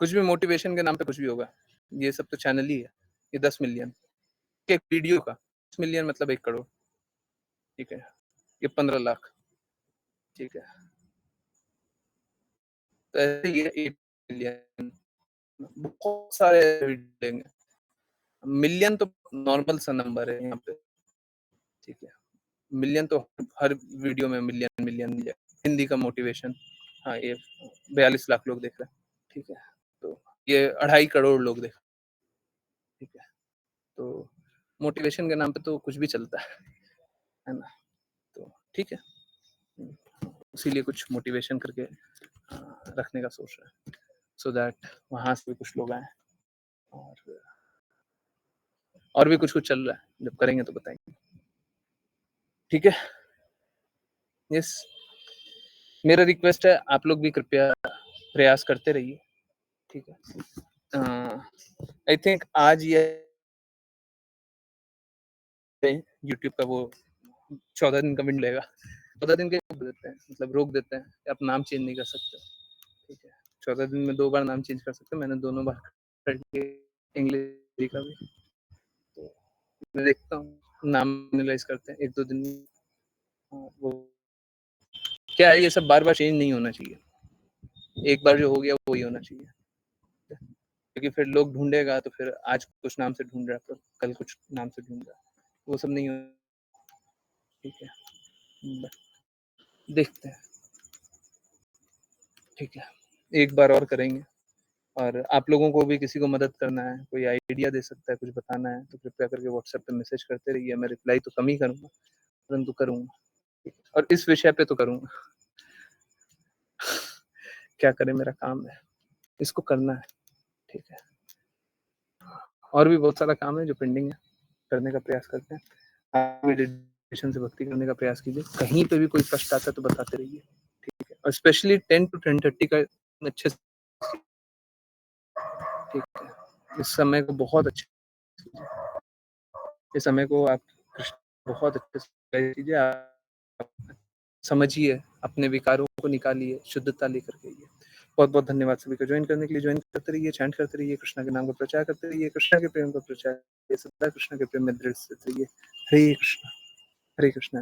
कुछ भी मोटिवेशन के नाम पे कुछ भी होगा, ये सब तो चैनल ही है। ये 10 मिलियन एक वीडियो का, 10 मिलियन मतलब 1 करोड़, ठीक है। ये 15 लाख, ठीक है। तो ऐसे ही है 8 मिलियन, बहुत सारे वीडियो लेंगे। मिलियन तो नॉर्मल सा नंबर है यहाँ पे, ठीक है। मिलियन तो हर वीडियो में मिलियन मिलियन मिलियन। हिंदी का मोटिवेशन, हाँ, ये 42 लाख लोग देख रहे हैं, ठीक है। तो ये 2.5 करोड़ लोग देख, ठीक है। तो मोटिवेशन के नाम पे तो कुछ भी चलता है ना? तो ठीक है, इसीलिए कुछ मोटिवेशन करके रखने का सोच रहा है, सो दैट वहाँ से भी कुछ लोग आए। और भी कुछ-कुछ चल रहा है, जब करेंगे तो बताएँगे। ठीक है? यस, मेरा रिक्वेस्ट है आप लोग भी कृपया प्रयास करते रहिए, ठीक है? आई थिंक आज ये यूट्यूब का वो 14 दिन का विंड लेगा, 14 दिन के देते हैं, मतलब रोक देते हैं, आप नाम चेंज नहीं कर सकते, ठीक है? 14 दिन में 2 बार नाम चेंज कर सकते हैं, मैंने दोनों बार कर दिए, इंग्लिश का भी। तो मैं देखता हूँ, नाम एनालाइज़ करते हैं 1-2 दिन में। वो क्या है, ये सब बार-बार चेंज नहीं होना चाहिए। एक बार जो हो गया वही होना चाहिए। क्योंकि फिर लोग ढूँढेगा तो फिर आज कुछ नाम से ढूँढ रहा है, तो कल कुछ नाम से ढूँढ रहा है। वो सब नहीं हो, ठीक है। देखते हैं, ठीक है। एक बार और करेंगे, और आप लोगों को भी किसी को मदद करना है, कोई आइडिया दे सकता है, कुछ बताना है, तो कृपया करके व्हाट्सएप पे मैसेज करते रहिए। मैं रिप्लाई तो कम ही करूँगा, परंतु करूँगा, ठीक है। और इस विषय पे तो करूँगा। क्या करें, मेरा काम है, इसको करना है, ठीक है। और भी बहुत सारा काम है जो पेंडिंग है, करने का प्रयास करते हैं। आप भी डेडिकेशन से भक्ति करने का प्रयास कीजिए। कहीं पे भी कोई कष्ट आता है तो बताते रहिए, ठीक है। और स्पेशली 10 to 10:30 का अच्छे से, ठीक है। इस समय को बहुत अच्छे, इस समय को आप बहुत अच्छे से कीजिए। आप समझिए, अपने विकारों को निकालिए, शुद्धता लेकर के आइए। बहुत-बहुत धन्यवाद सभी का ज्वाइन करने के लिए। ज्वाइन करते रहिए, चैंट करते रहिए, कृष्णा के नाम का प्रचार करते रहिए, कृष्णा के प्रेम का प्रचार, सदा कृष्णा के प्रेम में दृढ़ स्थित रहिए। हरे कृष्णा, हरे कृष्णा।